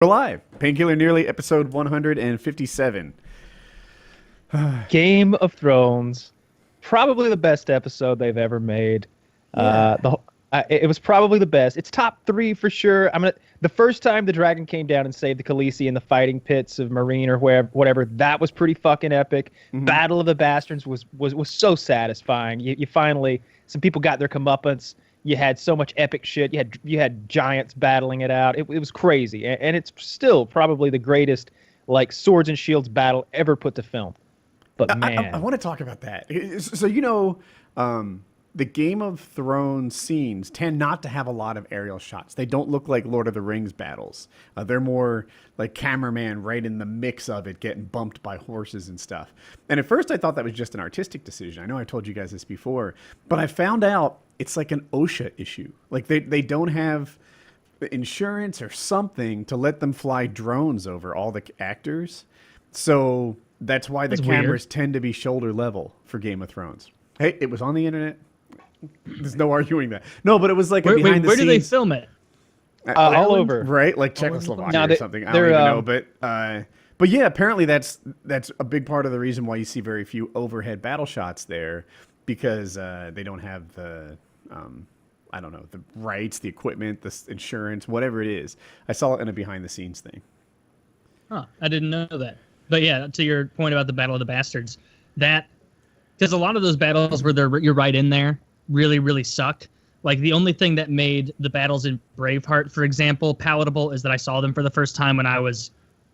We're live. Painkiller Nearly, episode 157. Game of Thrones, probably the best episode they've ever made. Yeah. It was probably the best. It's top three for sure. The first time the dragon came down and saved the Khaleesi in the fighting pits of Marine or whatever, that was pretty fucking epic. Mhm. Battle of the Bastards was so satisfying. You finally, some people got their comeuppance. You had so much epic shit. You had giants battling it out. It was crazy, and it's still probably the greatest like swords and shields battle ever put to film. But man, I want to talk about that. So, the Game of Thrones scenes tend not to have a lot of aerial shots. They don't look like Lord of the Rings battles. They're more like cameraman right in the mix of it, getting bumped by horses and stuff. And at first I thought that was just an artistic decision. I know I told you guys this before, but I found out it's like an OSHA issue. Like they don't have insurance or something to let them fly drones over all the actors. So that's why the cameras tend to be shoulder level for Game of Thrones. Hey, it was on the internet. There's no arguing that. No, but it was like a behind the scenes. Where do they film it? all over. Right? Like Czechoslovakia No, or something. I don't even know. But yeah, apparently that's a big part of the reason why you see very few overhead battle shots there, because they don't have the I don't know, the rights, the equipment, the insurance, whatever it is. I saw it in a behind the scenes thing. Huh, I didn't know that. But yeah, to your point about the Battle of the Bastards, because a lot of those battles where you're right in there really, really sucked. Like the only thing that made the battles in Braveheart, for example, palatable is that I saw them for the first time when I was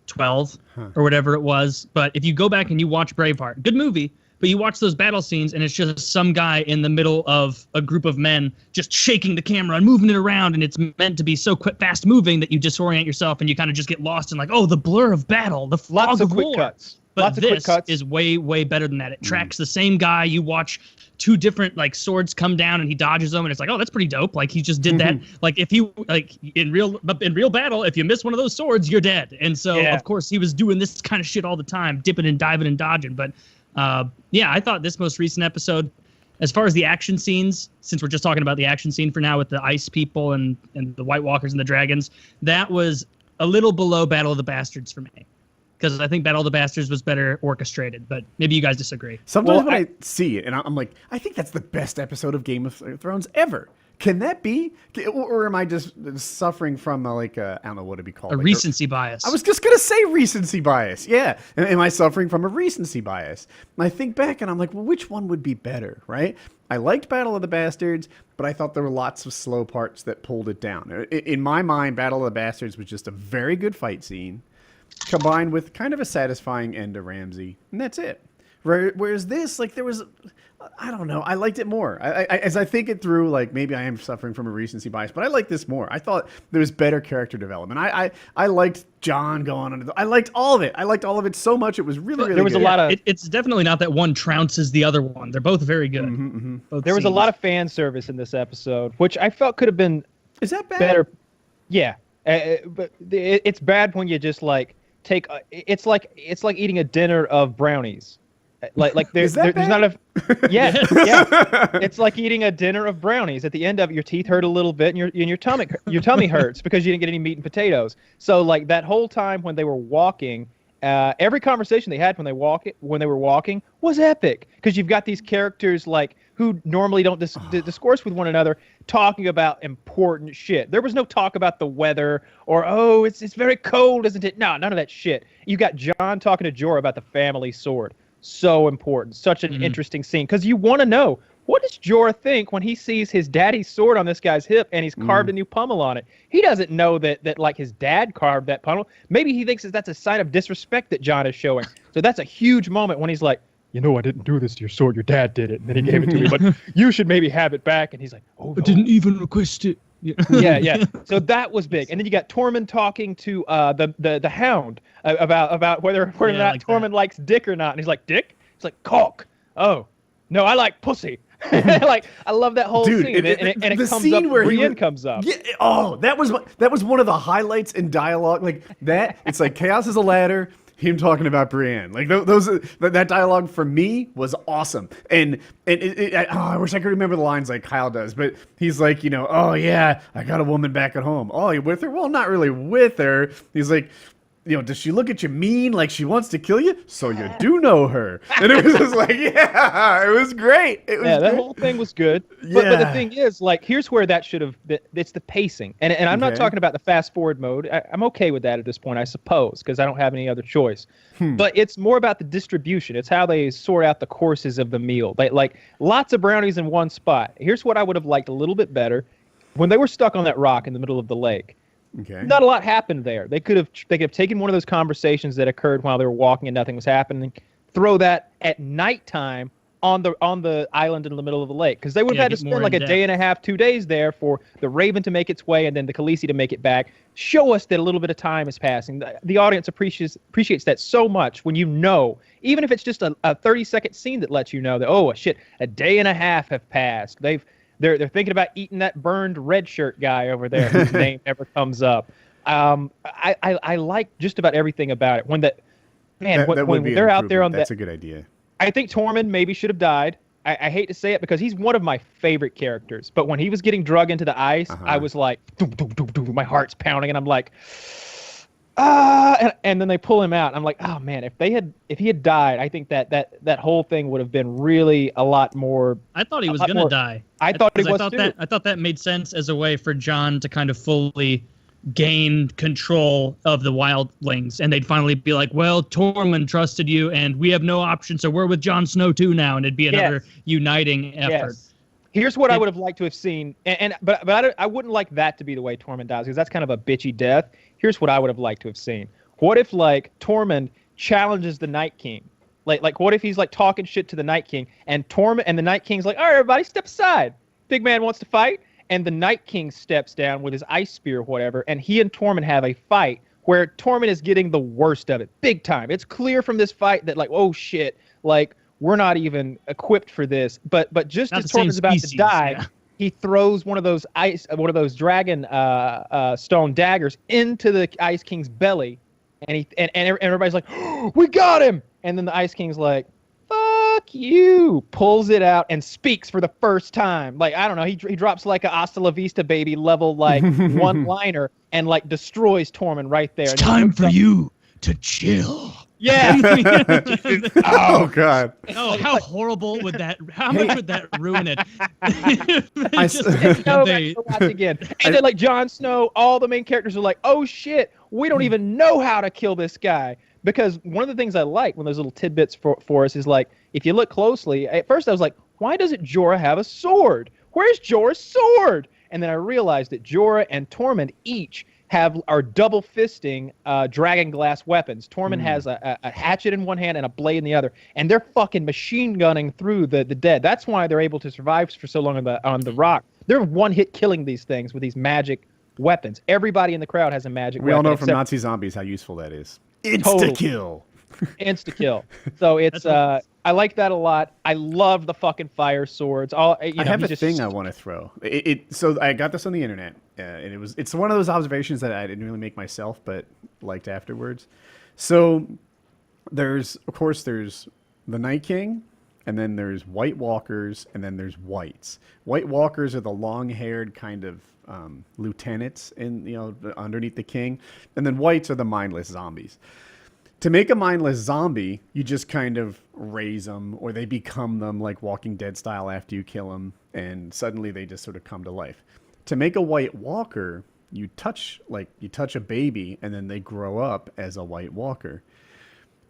12 or whatever it was. But if you go back and you watch Braveheart, good movie, but you watch those battle scenes and it's just some guy in the middle of a group of men just shaking the camera and moving it around, and it's meant to be so quick, fast moving that you disorient yourself and you kind of just get lost in like, oh, the blur of battle, the fog Lots of quick war. cuts. But Lots of quick this cuts. is way, way better than that. It tracks the same guy. You watch two different like swords come down and he dodges them, and it's like, oh, that's pretty dope. Like he just did that. Like if you like in real battle, if you miss one of those swords, you're dead. And so Yeah. of course he was doing this kind of shit all the time, dipping and diving and dodging. But yeah, I thought this most recent episode, as far as the action scenes, since we're just talking about the action scene for now with the ice people and the White Walkers and the dragons, that was a little below Battle of the Bastards for me. Because I think Battle of the Bastards was better orchestrated, but maybe you guys disagree. Sometimes when I see it, and I'm like, I think that's the best episode of Game of Thrones ever. Can that be? Or am I just suffering from I don't know what it'd be called. A recency bias. I was just going to say recency bias. Yeah. Am I suffering from a recency bias? And I think back and I'm like, well, which one would be better, right? I liked Battle of the Bastards, but I thought there were lots of slow parts that pulled it down. In my mind, Battle of the Bastards was just a very good fight scene, combined with kind of a satisfying end to Ramsay, and that's it. Whereas this, like, there was, I don't know, I liked it more. As I think it through, like, maybe I am suffering from a recency bias, but I like this more. I thought there was better character development. I liked Jon going under I liked all of it. I liked all of it so much. It was really There was good. a lot of It's definitely not that one trounces the other one. They're both very good. Both there was a scenes. lot of fan service in this episode, which I felt could have been Is that bad? better. Yeah, but it's bad when you just like take. It's like eating a dinner of brownies. Like Is that there's bad? not a yeah. It's like eating a dinner of brownies. At the end of it, your teeth hurt a little bit, and your tummy hurts because you didn't get any meat and potatoes. So like that whole time when they were walking, every conversation they had when they were walking was epic, because you've got these characters like who normally don't discourse with one another talking about important shit. There was no talk about the weather or, oh, it's very cold, isn't it? No, none of that shit. You got Jon talking to Jorah about the family sword. So important. Such an interesting scene, because you want to know, what does Jorah think when he sees his daddy's sword on this guy's hip and he's carved a new pummel on it? He doesn't know that like his dad carved that pummel. Maybe he thinks that's a sign of disrespect that Jon is showing. So that's a huge moment when he's like, you know, I didn't do this to your sword. Your dad did it, and then he gave it to me. But you should maybe have it back. And he's like, oh, no. I didn't even request it. Yeah. So that was big. And then you got Tormund talking to the Hound about whether or not like Tormund likes dick or not. And he's like, dick? He's like, cock. Oh, no, I like pussy. Like, I love that whole Dude, scene. And it the comes scene up, where Brienne comes up. Yeah, that was one of the highlights in dialogue. Like that, it's like chaos is a ladder. him talking about Brienne. Like that dialogue for me was awesome. And I wish I could remember the lines like Kyle does, but he's like, oh yeah, I got a woman back at home. Oh, you with her? Well, not really with her. He's like, does she look at you mean like she wants to kill you? So you do know her. And it was just like, yeah, it was great. It was that great. whole thing was good. But the thing is, like, here's where that should have been. It's the pacing. And I'm not talking about the fast forward mode. I'm okay with that at this point, I suppose, because I don't have any other choice. But it's more about the distribution. It's how they sort out the courses of the meal. Like lots of brownies in one spot. Here's what I would have liked a little bit better. When they were stuck on that rock in the middle of the lake, not a lot happened there. They could have taken one of those conversations that occurred while they were walking and nothing was happening, throw that at nighttime on the island in the middle of the lake, because they would have had to spend like a day and a half, 2 days there for the Raven to make its way and then the Khaleesi to make it back. Show us that a little bit of time is passing. The audience appreciates that so much when even if it's just a 30-second scene that lets you know that, oh shit, a day and a half have passed. They're thinking about eating that burned red shirt guy over there whose name never comes up. I like just about everything about it. When they're out there on that's a good idea. I think Tormund maybe should have died. I hate to say it because he's one of my favorite characters. But when he was getting drug into the ice, I was like, doo, doo, doo, doo, my heart's pounding, and I'm like, and then they pull him out. I'm like, oh man, if he had died, I think that whole thing would have been really a lot more. I thought he was gonna die. I thought too. I thought that made sense as a way for Jon to kind of fully gain control of the wildlings, and they'd finally be like, well, Tormund trusted you and we have no option, so we're with Jon Snow too now, and it'd be another uniting effort. Yes. Here's what I would have liked to have seen, but I wouldn't like that to be the way Tormund dies, because that's kind of a bitchy death. Here's what I would have liked to have seen. What if like Tormund challenges the Night King? Like what if he's like talking shit to the Night King, and the Night King's like, all right, everybody, step aside. Big man wants to fight. And the Night King steps down with his ice spear or whatever, and he and Tormund have a fight where Tormund is getting the worst of it, big time. It's clear from this fight that, like, oh shit, like, we're not even equipped for this. But just as Tormund's about to die, he throws one of those dragon stone daggers into the Ice King's belly, and everybody's like, oh, we got him! And then the Ice King's like, fuck you, pulls it out and speaks for the first time. Like, I don't know, he drops like a Hasta La Vista baby level like one-liner and like destroys Tormund right there. It's time for you to chill. Yeah. Oh god. Oh, how horrible would that? How much would that ruin it? Watch again. And then like Jon Snow, all the main characters are like, oh shit, we don't even know how to kill this guy. Because one of the things I like when those little tidbits for us is like, if you look closely, at first I was like, why doesn't Jorah have a sword? Where's Jorah's sword? And then I realized that Jorah and Tormund each are double fisting dragon glass weapons. Tormund has a hatchet in one hand and a blade in the other, and they're fucking machine gunning through the dead. That's why they're able to survive for so long on the rock. They're one hit killing these things with these magic weapons. Everybody in the crowd has a magic weapon. We all know from Nazi Zombies how useful that is. Insta-kill. Insta-kill. So it's I like that a lot. I love the fucking fire swords. I have a thing I want to throw. So I got this on the internet, and it's one of those observations that I didn't really make myself, but liked afterwards. So there's the Night King, and then there's White Walkers, and then there's Whites. White Walkers are the long-haired kind of lieutenants underneath the king, and then Whites are the mindless zombies. To make a mindless zombie, you just kind of raise them, or they become them, like Walking Dead style, after you kill them, and suddenly they just sort of come to life. To make a White Walker, you touch a baby, and then they grow up as a White Walker.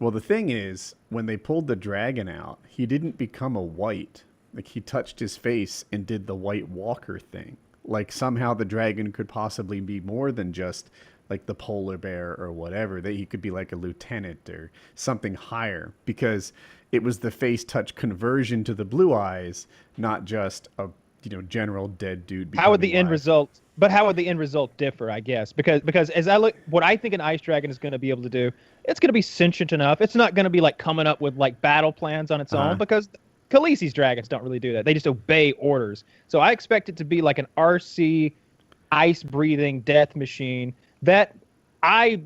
Well, the thing is, when they pulled the dragon out, he didn't become a white. Like, he touched his face and did the White Walker thing. Like, somehow the dragon could possibly be more than just like the polar bear or whatever, that he could be like a lieutenant or something higher, because it was the face touch conversion to the blue eyes, not just a general dead dude. How would the end result differ, I guess? Because as I look, what I think an ice dragon is going to be able to do, it's going to be sentient enough. It's not going to be like coming up with like battle plans on its own, because Khaleesi's dragons don't really do that. They just obey orders. So I expect it to be like an RC ice breathing death machine that I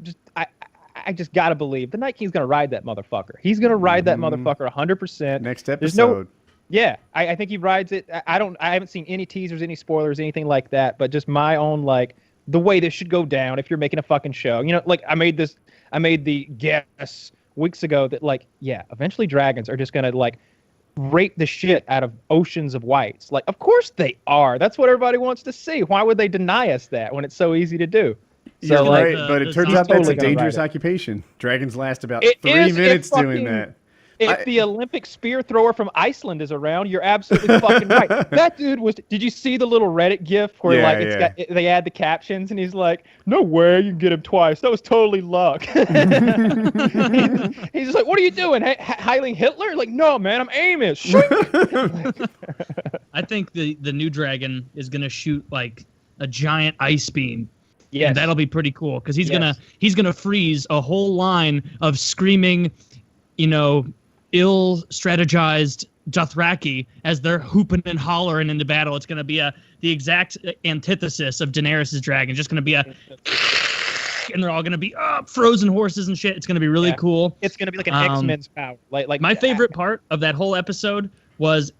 I just gotta believe the Night King's gonna ride that motherfucker. He's gonna ride that motherfucker 100%. Next episode. There's no, yeah, I think he rides it. I haven't seen any teasers, any spoilers, anything like that. But just my own like the way this should go down if you're making a fucking show. You know, like I made the guess weeks ago that like yeah, eventually dragons are just gonna like rape the shit out of oceans of whites. Like of course they are. That's what everybody wants to see. Why would they deny us that when it's so easy to do? You're So, like, right, but it the turns zombie- out that's totally a gonna dangerous ride it. occupation. Dragons last about It 3 is, minutes it's doing fucking- that. If the Olympic spear thrower from Iceland is around, you're absolutely fucking right. That dude was. Did you see the little Reddit GIF where Yeah, like they add the captions and he's like, "No way, you can get him twice. That was totally luck." He's just like, "What are you doing, Heiling Hitler?" Like, no, man, I'm Amish. I think the new dragon is gonna shoot like a giant ice beam. Yes. And that'll be pretty cool because he's Yes. gonna freeze a whole line of screaming, ill strategized Dothraki as they're hooping and hollering into battle. It's gonna be the exact antithesis of Daenerys' dragon. Just gonna be and they're all gonna be frozen horses and shit. It's gonna be really Yeah. cool. It's gonna be like an Um, X-Men's power. Like My favorite part of that whole episode was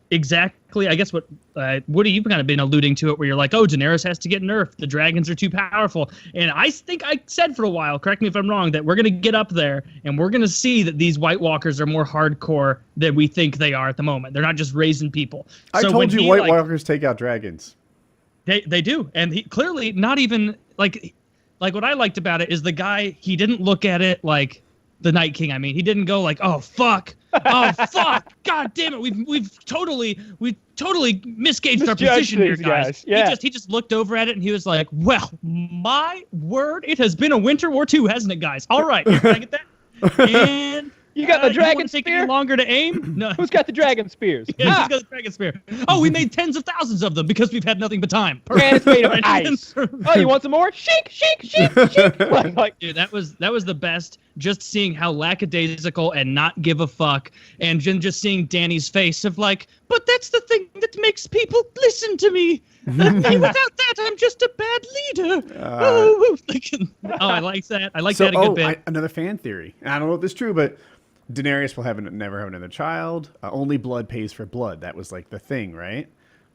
exactly, I guess, what Woody, you've kind of been alluding to it, where you're like, oh, Daenerys has to get nerfed. The dragons are too powerful. And I think I said for a while, correct me if I'm wrong, that we're going to get up there and we're going to see that these White Walkers are more hardcore than we think they are at the moment. They're not just raising people. I So told when you he, White like, Walkers take out dragons. They do. And he clearly not even, like what I liked about it is the guy, he didn't look at it like the Night King. I mean, he didn't go like, oh, fuck. Oh, fuck. God damn it. We've totally misgauged our Misjudged position here, these guys. guys. Yeah. He just looked over at it and he was like, well, my word, it has been a Winter War II, hasn't it, guys? All right. Can I get that? And You got the you dragon wanna take spear? any longer to aim? No. Who's got the dragon spears? Yeah, Ah! he's got the dragon spear. Oh, we made tens of thousands of them because we've had nothing but time. And it's made of Right. ice. Oh, you want some more? Shake, shake, shake, shake. Like, Dude, that was the best. Just seeing how lackadaisical and not give a fuck, and then just seeing Danny's face of like, but that's the thing that makes people listen to me. Without that, I'm just a bad leader. Oh, I like that. I like that a good bit. Another fan theory. And I don't know if this is true, but Daenerys will never have another child. Only blood pays for blood. That was like the thing, right?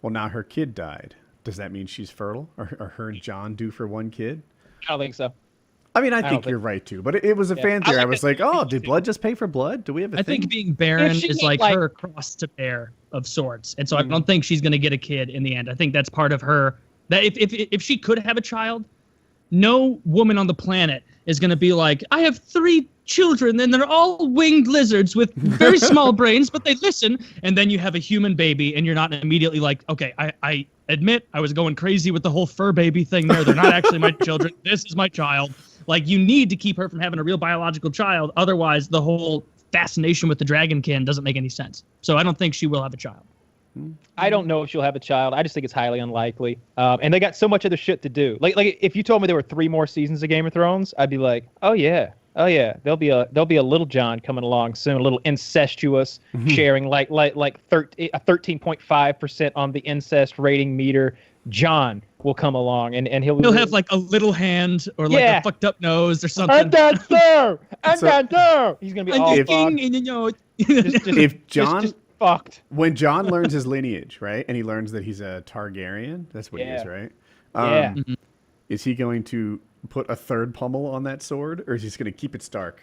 Well, now her kid died. Does that mean she's fertile? Are her and Jon due for one kid? I don't think so. I mean, I don't think think- you're right too, but it was a fan theory. I was like, oh, did blood just pay for blood? Do we have a I thing? think being barren If she is ain't, like her cross to bear of sorts, and so I don't think she's gonna get a kid in the end. I think that's part of her. That if she could have a child, no woman on the planet is gonna be like, I have 3 children and they're all winged lizards with very small brains, but they listen. And then you have a human baby, and you're not immediately like, okay, I admit I was going crazy with the whole fur baby thing there. They're not actually my children. This is my child. Like, you need to keep her from having a real biological child. Otherwise, the whole fascination with the dragonkin doesn't make any sense. So I don't think she will have a child. I don't know if she'll have a child. I just think it's highly unlikely. And they got so much other shit to do. Like if you told me there were 3 more seasons of Game of Thrones, I'd be like, oh yeah. There'll be a Little John coming along soon, a little incestuous, sharing like 13.5% on the incest rating meter. John will come along and He'll have like a little hand or like Yeah. a fucked up nose or something. I'm done, sir. I'm So- done, sir. He's gonna be all I'm fucked. king, and Just, If Jon, just fucked. when Jon learns his lineage, right, and he learns that he's a Targaryen, that's what he is, Yeah. right? Yeah. Is he going to put a third pommel on that sword, or is he just going to keep it Stark?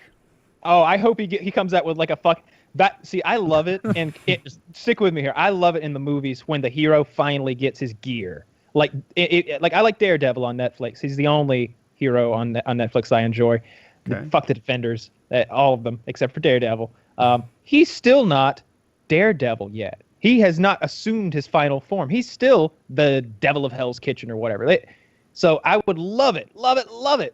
Oh, I hope he comes out with like a fuck. That see, I love it, and stick with me here. I love it in the movies when the hero finally gets his gear. Like like I like Daredevil on Netflix. He's the only hero on Netflix I enjoy. Okay. Fuck the Defenders, all of them except for Daredevil. He's still not Daredevil yet. He has not assumed his final form. He's still the Devil of Hell's Kitchen or whatever. So I would love it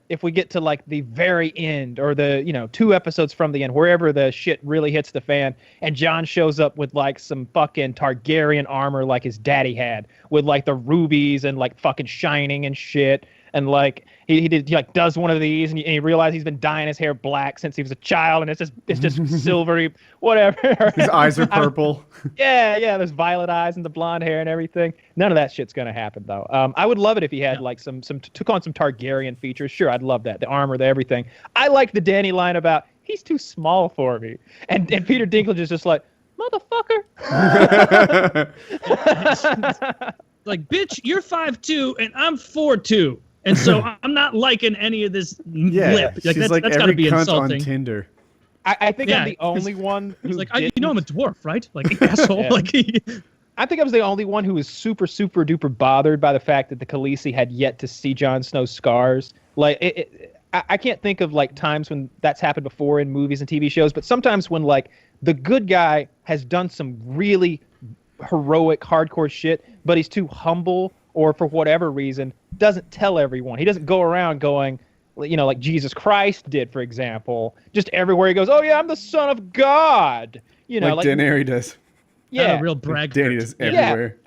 if we get to like the very end or the 2 episodes from the end, wherever the shit really hits the fan, and Jon shows up with like some fucking Targaryen armor like his daddy had, with like the rubies and like fucking shining and shit. and like he like does one of these, and you realize he's been dyeing his hair black since he was a child, and it's just silvery, whatever. His eyes are purple. Yeah, there's violet eyes and the blonde hair and everything. None of that shit's gonna happen though. I would love it if he had like some took on some Targaryen features. Sure, I'd love that. The armor, the everything. I like the Dany line about he's too small for me, and Peter Dinklage is just like, motherfucker. Like, bitch, you're 5'2" and I'm 4'2", and so I'm not liking any of this lip. She's That's like gotta every be cunt insulting. on Tinder. I think Yeah, I'm the only one who He's like, you know I'm a dwarf, right? Like, asshole. Yeah. Like, I think I was the only one who was super duper bothered by the fact that the Khaleesi had yet to see Jon Snow's scars. Like, I can't think of like times when that's happened before in movies and TV shows, but sometimes when like the good guy has done some really heroic, hardcore shit, but he's too humble or for whatever reason doesn't tell everyone. He doesn't go around going, you know, like Jesus Christ did, for example. Just everywhere he goes, oh yeah, I'm the son of God. You know, like Daenerys does. yeah, a real brag. Dany does everywhere.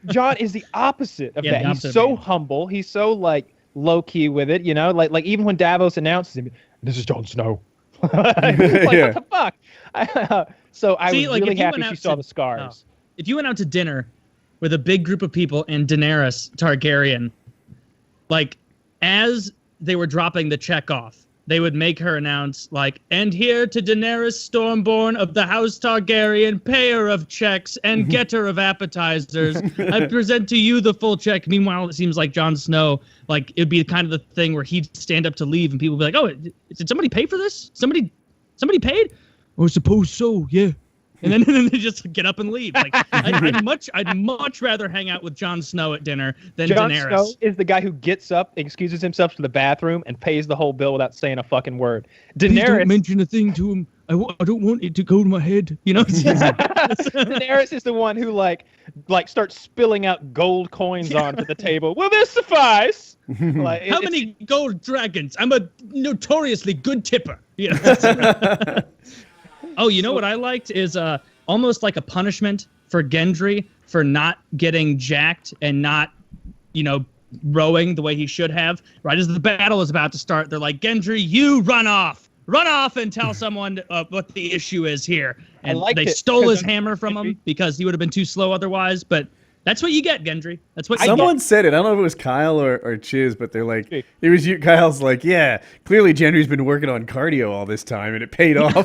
John is the opposite of Yeah, that. the He's opposite so of me. humble. He's so like low key with it. You know, like even when Davos announces him, this is Jon Snow. Like, Yeah. what the fuck? So I See, was like, really if you happy went she out saw to- the scars. If you went out to dinner with a big group of people and Daenerys Targaryen, like, as they were dropping the check off, they would make her announce, like, and here to Daenerys Stormborn of the House Targaryen, payer of checks and getter of appetizers, I present to you the full check. Meanwhile, it seems like Jon Snow, like, it'd be kind of the thing where he'd stand up to leave and people would be like, oh, did somebody pay for this? Somebody paid? Oh, I suppose so, yeah. And then they just get up and leave. Like, I'd much rather hang out with Jon Snow at dinner than Jon Daenerys. Snow is the guy who gets up, excuses himself to the bathroom, and pays the whole bill without saying a fucking word. Daenerys, mention a thing to him. I don't want it to go to my head. You know. Daenerys is the one who like starts spilling out gold coins onto the table. Will this suffice? Like, How many gold dragons? I'm a notoriously good tipper. You know? Oh, you know what I liked is almost like a punishment for Gendry for not getting jacked and not, you know, rowing the way he should have. Right as the battle is about to start, they're like, Gendry, you run off and tell someone what the issue is here. And they stole his hammer from him because he would have been too slow otherwise. But that's what you get, Gendry. That's what Someone said it. I don't know if it was Kyle or Chiz, but they're like, it was you. Kyle's like, yeah, clearly Gendry's been working on cardio all this time, and it paid off.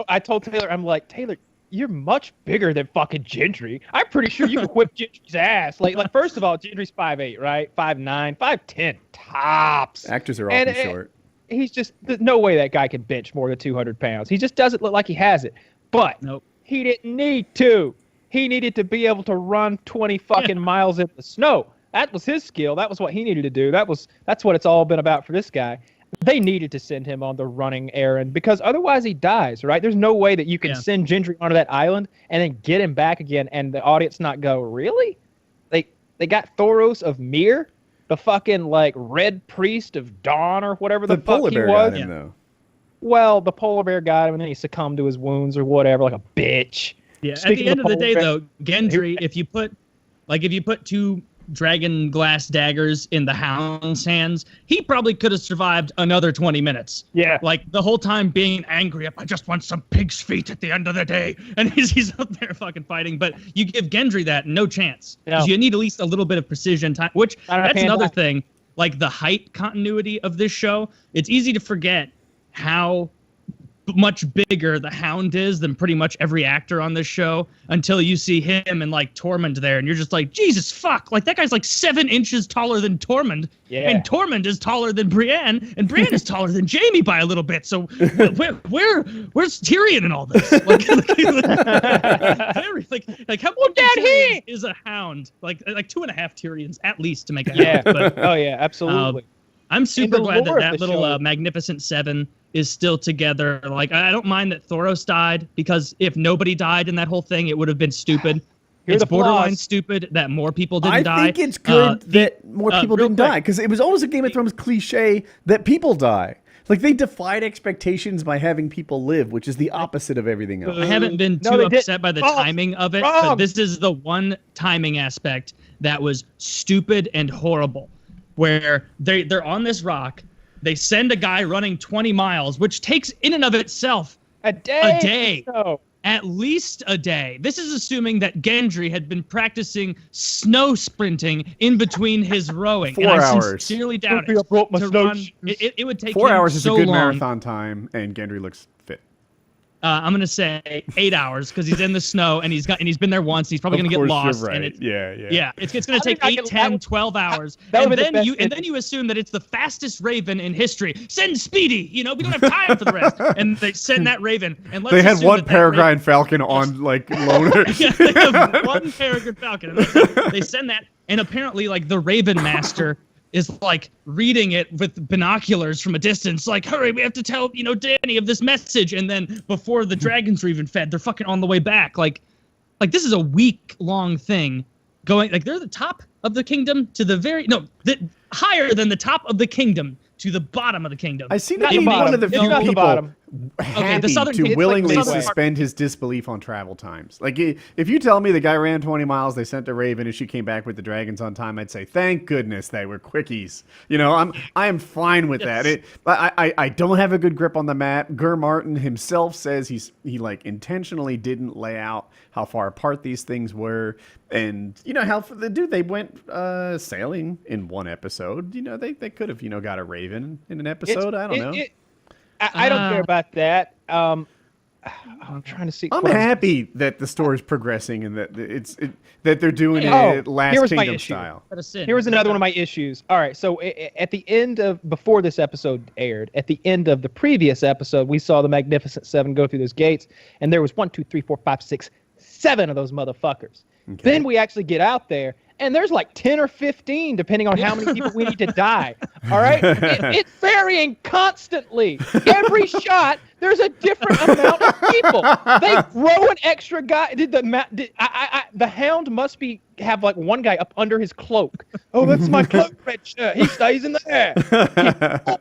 I told Taylor, I'm like, Taylor, you're much bigger than fucking Gendry. I'm pretty sure you could whip Gendry's ass. Like first of all, Gendry's 5'8", right? 5'9", 5'10", tops. Actors are often short. He's just, there's no way that guy can bench more than 200 pounds. He just doesn't look like he has it. But he didn't need to. He needed to be able to run 20 fucking miles in the snow. That was his skill. That was what he needed to do. That's what it's all been about for this guy. They needed to send him on the running errand because otherwise he dies, right? There's no way that you can send Gendry onto that island and then get him back again and the audience not go, really? They got Thoros of Myr, the fucking like red priest of Dawn or whatever the fuck polar he bear was. got him, though. Well, the polar bear got him and then he succumbed to his wounds or whatever, like a bitch. Yeah, Speaking at the end of the day, polar though, Gendry, if you put two dragon glass daggers in the Hound's hands, he probably could have survived another 20 minutes. Yeah. Like, the whole time being angry, I just want some pig's feet at the end of the day. And he's up there fucking fighting. But you give Gendry that, no chance. Because you need at least a little bit of precision time, which that's another thing. Like, the height continuity of this show, it's easy to forget how much bigger the Hound is than pretty much every actor on this show until you see him and like Tormund there and you're just like, Jesus fuck, like that guy's like 7 inches taller than Tormund, and Tormund is taller than Brienne, and Brienne is taller than Jaime by a little bit. So where's Tyrion in all this? Like how much is a Hound? Like 2.5 Tyrions at least to make a Hound. But, absolutely. I'm super glad that little Magnificent Seven is still together. Like, I don't mind that Thoros died, because if nobody died in that whole thing, it would have been stupid. It's borderline stupid that more people didn't die. I think it's good that more people didn't die, because it was always a Game of Thrones cliche that people die. Like, they defied expectations by having people live, which is the opposite of everything else. I haven't been too upset by the timing of it, but this is the one timing aspect that was stupid and horrible, where they're on this rock, they send a guy running 20 miles, which takes in and of itself A day. No. At least a day. This is assuming that Gendry had been practicing snow sprinting in between his rowing. 4 and I hours. sincerely doubt I brought my to snow run. shoes. It would take 4 him hours is so a good long. marathon time, and Gendry looks fit. I'm gonna say 8 hours because he's in the snow and he's been there once. He's probably Of gonna get course, lost. you're right. And it's, yeah. it's gonna I take think I 8, can- 10, 12 hours. that And would be the then best you and then you assume that it's the fastest raven in history. Send Speedy. We don't have time for the rest. And they send that raven. And let's They had assume one that Peregrine Falcon on like loner. yeah, they have one Peregrine Falcon. And that's it. They send that, and apparently, like the Raven Master is like reading it with binoculars from a distance. Like, hurry, we have to tell Danny of this message. And then before the dragons are even fed, they're fucking on the way back. Like this is a week-long thing. Going like they're the top of the kingdom to the higher than the top of the kingdom to the bottom of the kingdom. I seem to Not be the one bottom. of the It's few not the people bottom. happy southern to kingdom- willingly it's like southern- suspend his disbelief on travel times. Like, if you tell me the guy ran 20 miles, they sent a raven, and she came back with the dragons on time, I'd say, thank goodness they were quickies. I am fine with that. I don't have a good grip on the map. Gur Martin himself says he like intentionally didn't lay out how far apart these things were, and they went sailing in one episode. They could have got a raven in an episode. I don't know. I don't care about that. I'm trying to see. I'm what happy that the story's progressing and that that they're doing Oh, it Last here was my Kingdom issue. style. Here was another one of my issues. All right, so at the end of before this episode aired, at the end of the previous episode, we saw the Magnificent Seven go through those gates, and there was 1, 2, 3, 4, 5, 6, 7 of those motherfuckers. Okay. Then we actually get out there, and there's like 10 or 15, depending on how many people we need to die. All right, it's varying constantly. Every shot, there's a different amount of people. They throw an extra guy. The Hound must have like one guy up under his cloak. Oh, that's my cloak, red shirt. He stays in there.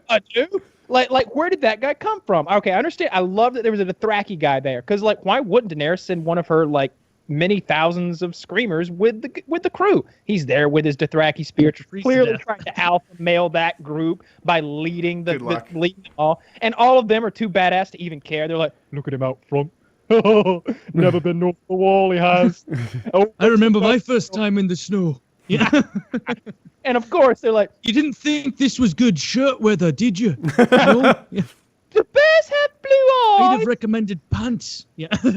I do. Like, where did that guy come from? Okay, I understand. I love that there was a Dothraki guy there, because like, why wouldn't Daenerys send one of her like many thousands of screamers with the crew? He's there with his Dothraki spear, clearly trying to alpha male that group by leading leading them all. And all of them are too badass to even care. They're like, look at him out front. Never been north of the wall, he has. Oh, I remember my first time in the snow. Yeah. and of course they're like, You didn't think this was good shirt weather, did you? No? Yeah. the bears have blue I'd eyes. have recommended pants. Yeah. So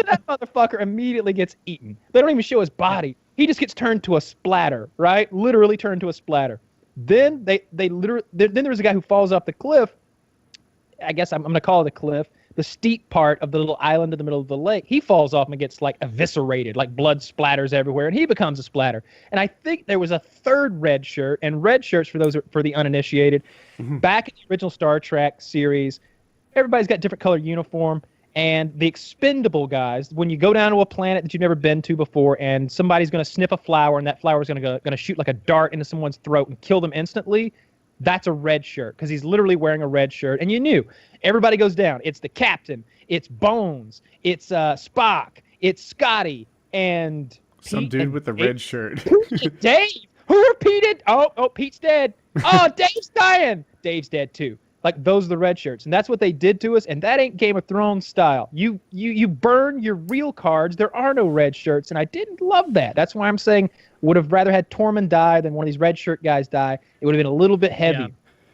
that motherfucker immediately gets eaten. They don't even show his body. He just gets turned to a splatter, right? Literally turned to a splatter. Then then there's a guy who falls off the cliff. I guess I'm gonna call it a cliff. The steep part of the little island in the middle of the lake. He falls off and gets like eviscerated, like blood splatters everywhere, and he becomes a splatter. And I think there was a third red shirt, and red shirts for the uninitiated. Back in the original Star Trek series, everybody's got different color uniform. And the expendable guys, when you go down to a planet that you've never been to before, and somebody's going to sniff a flower, and that flower is going to shoot like a dart into someone's throat and kill them instantly, that's a red shirt, because he's literally wearing a red shirt. And you knew everybody goes down. It's the captain, it's Bones, it's Spock, it's Scotty, and Some Pete dude and with the Dave. red shirt. Dave. Who repeated? Oh, Pete's dead. Oh, Dave's dying. Dave's dead too. Like, those are the red shirts, and that's what they did to us, and that ain't Game of Thrones style. You burn your real cards. There are no red shirts, and I didn't love that. That's why I'm saying would have rather had Tormund die than one of these red shirt guys die. It would have been a little bit heavy. Yeah.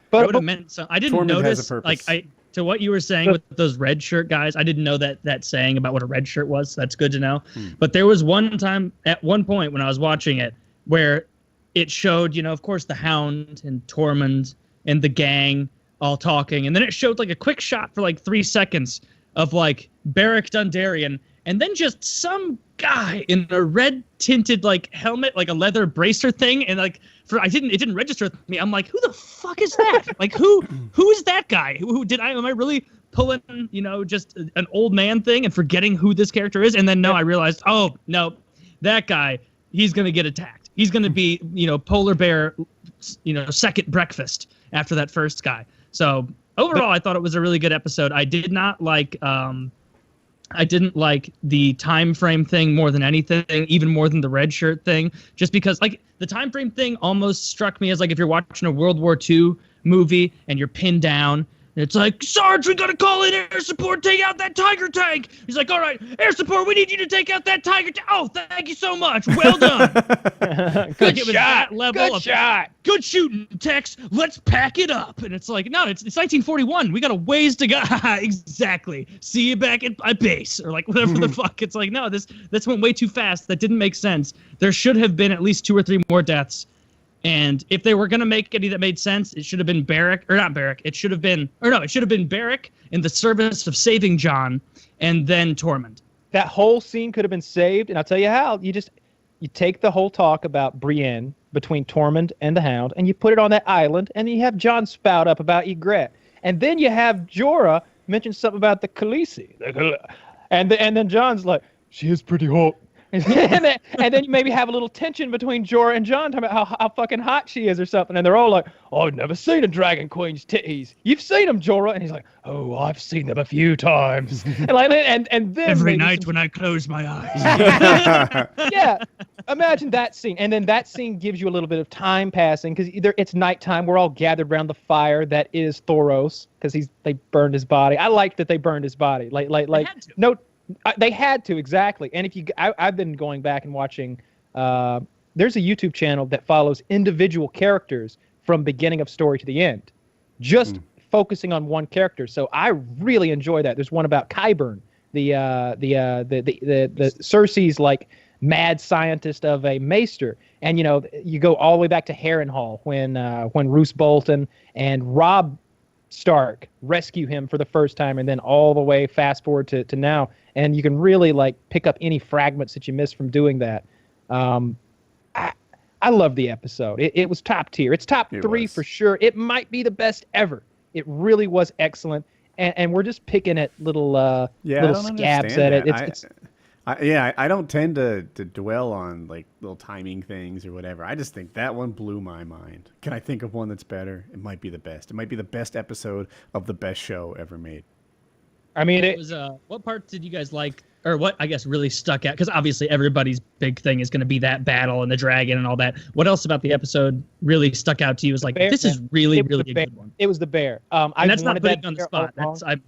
But It would have meant so. I didn't Tormund has a notice, purpose. like, to what you were saying with those red shirt guys, I didn't know that saying about what a red shirt was. So that's good to know. But there was one time, at one point when I was watching it, where it showed, of course, the Hound and Tormund and the gang all talking. And then it showed, like, a quick shot for, like, 3 seconds of, like, Beric Dondarrion. And then just some guy in a red tinted like helmet, like a leather bracer thing, and like it didn't register with me. I'm like, who the fuck is that? Like who is that guy? Am I really pulling, just an old man thing and forgetting who this character is? And then no, I realized, oh no, that guy, he's gonna get attacked. He's gonna be, polar bear, second breakfast after that first guy. So overall, I thought it was a really good episode. I did not like I didn't like the time frame thing more than anything, even more than the red shirt thing, just because like the time frame thing almost struck me as like if you're watching a World War II movie and you're pinned down. And it's like, Sarge, we gotta call in air support, take out that Tiger tank. He's like, all right, air support, we need you to take out that Tiger tank. Oh, thank you so much. Well done. Good It was shot. that level Good of shot. good shooting, Tex. Let's pack it up. And it's like, no, it's 1941. We got a ways to go. Exactly. See you back at base or like whatever the fuck. It's like, no, this went way too fast. That didn't make sense. There should have been at least 2 or 3 more deaths. And if they were going to make any that made sense, it should have been Barrick, or not Barrick. It should have been Barrick in the service of saving John, and then Tormund. That whole scene could have been saved, and I'll tell you how. You take the whole talk about Brienne between Tormund and the Hound, and you put it on that island, and then you have Jon spout up about Ygritte. And then you have Jorah mention something about the Khaleesi. And then Jon's like, she is pretty hot. and then you maybe have a little tension between Jorah and Jon talking about how fucking hot she is or something. And they're all like, oh, I've never seen a dragon queen's titties. You've seen them, Jorah. And he's like, oh, I've seen them a few times. and then Every night when I close my eyes. Yeah, imagine that scene. And then that scene gives you a little bit of time passing because either it's nighttime, we're all gathered around the fire that is Thoros because they burned his body. I like that they burned his body. They had to, exactly. And if I've been going back and watching. There's a YouTube channel that follows individual characters from beginning of story to the end, just focusing on one character. So I really enjoy that. There's one about Qyburn, the Cersei's like mad scientist of a maester, and you go all the way back to Harrenhal when Roose Bolton and Robb Stark rescue him for the first time, and then all the way fast forward to now, and you can really like pick up any fragments that you missed from doing that. I love the episode. It was top tier. It's top 3 for sure. It might be the best ever. It really was excellent, and we're just picking at little scabs at it. I don't tend to dwell on like little timing things or whatever. I just think that one blew my mind. Can I think of one that's better? It might be the best. It might be the best episode of the best show ever made. I mean, it was. What part did you guys like, or what I guess really stuck out? Because obviously everybody's big thing is going to be that battle and the dragon and all that. What else about the episode really stuck out to you? Was like, this is really a good one. It was the bear. And that's not putting it on the spot. I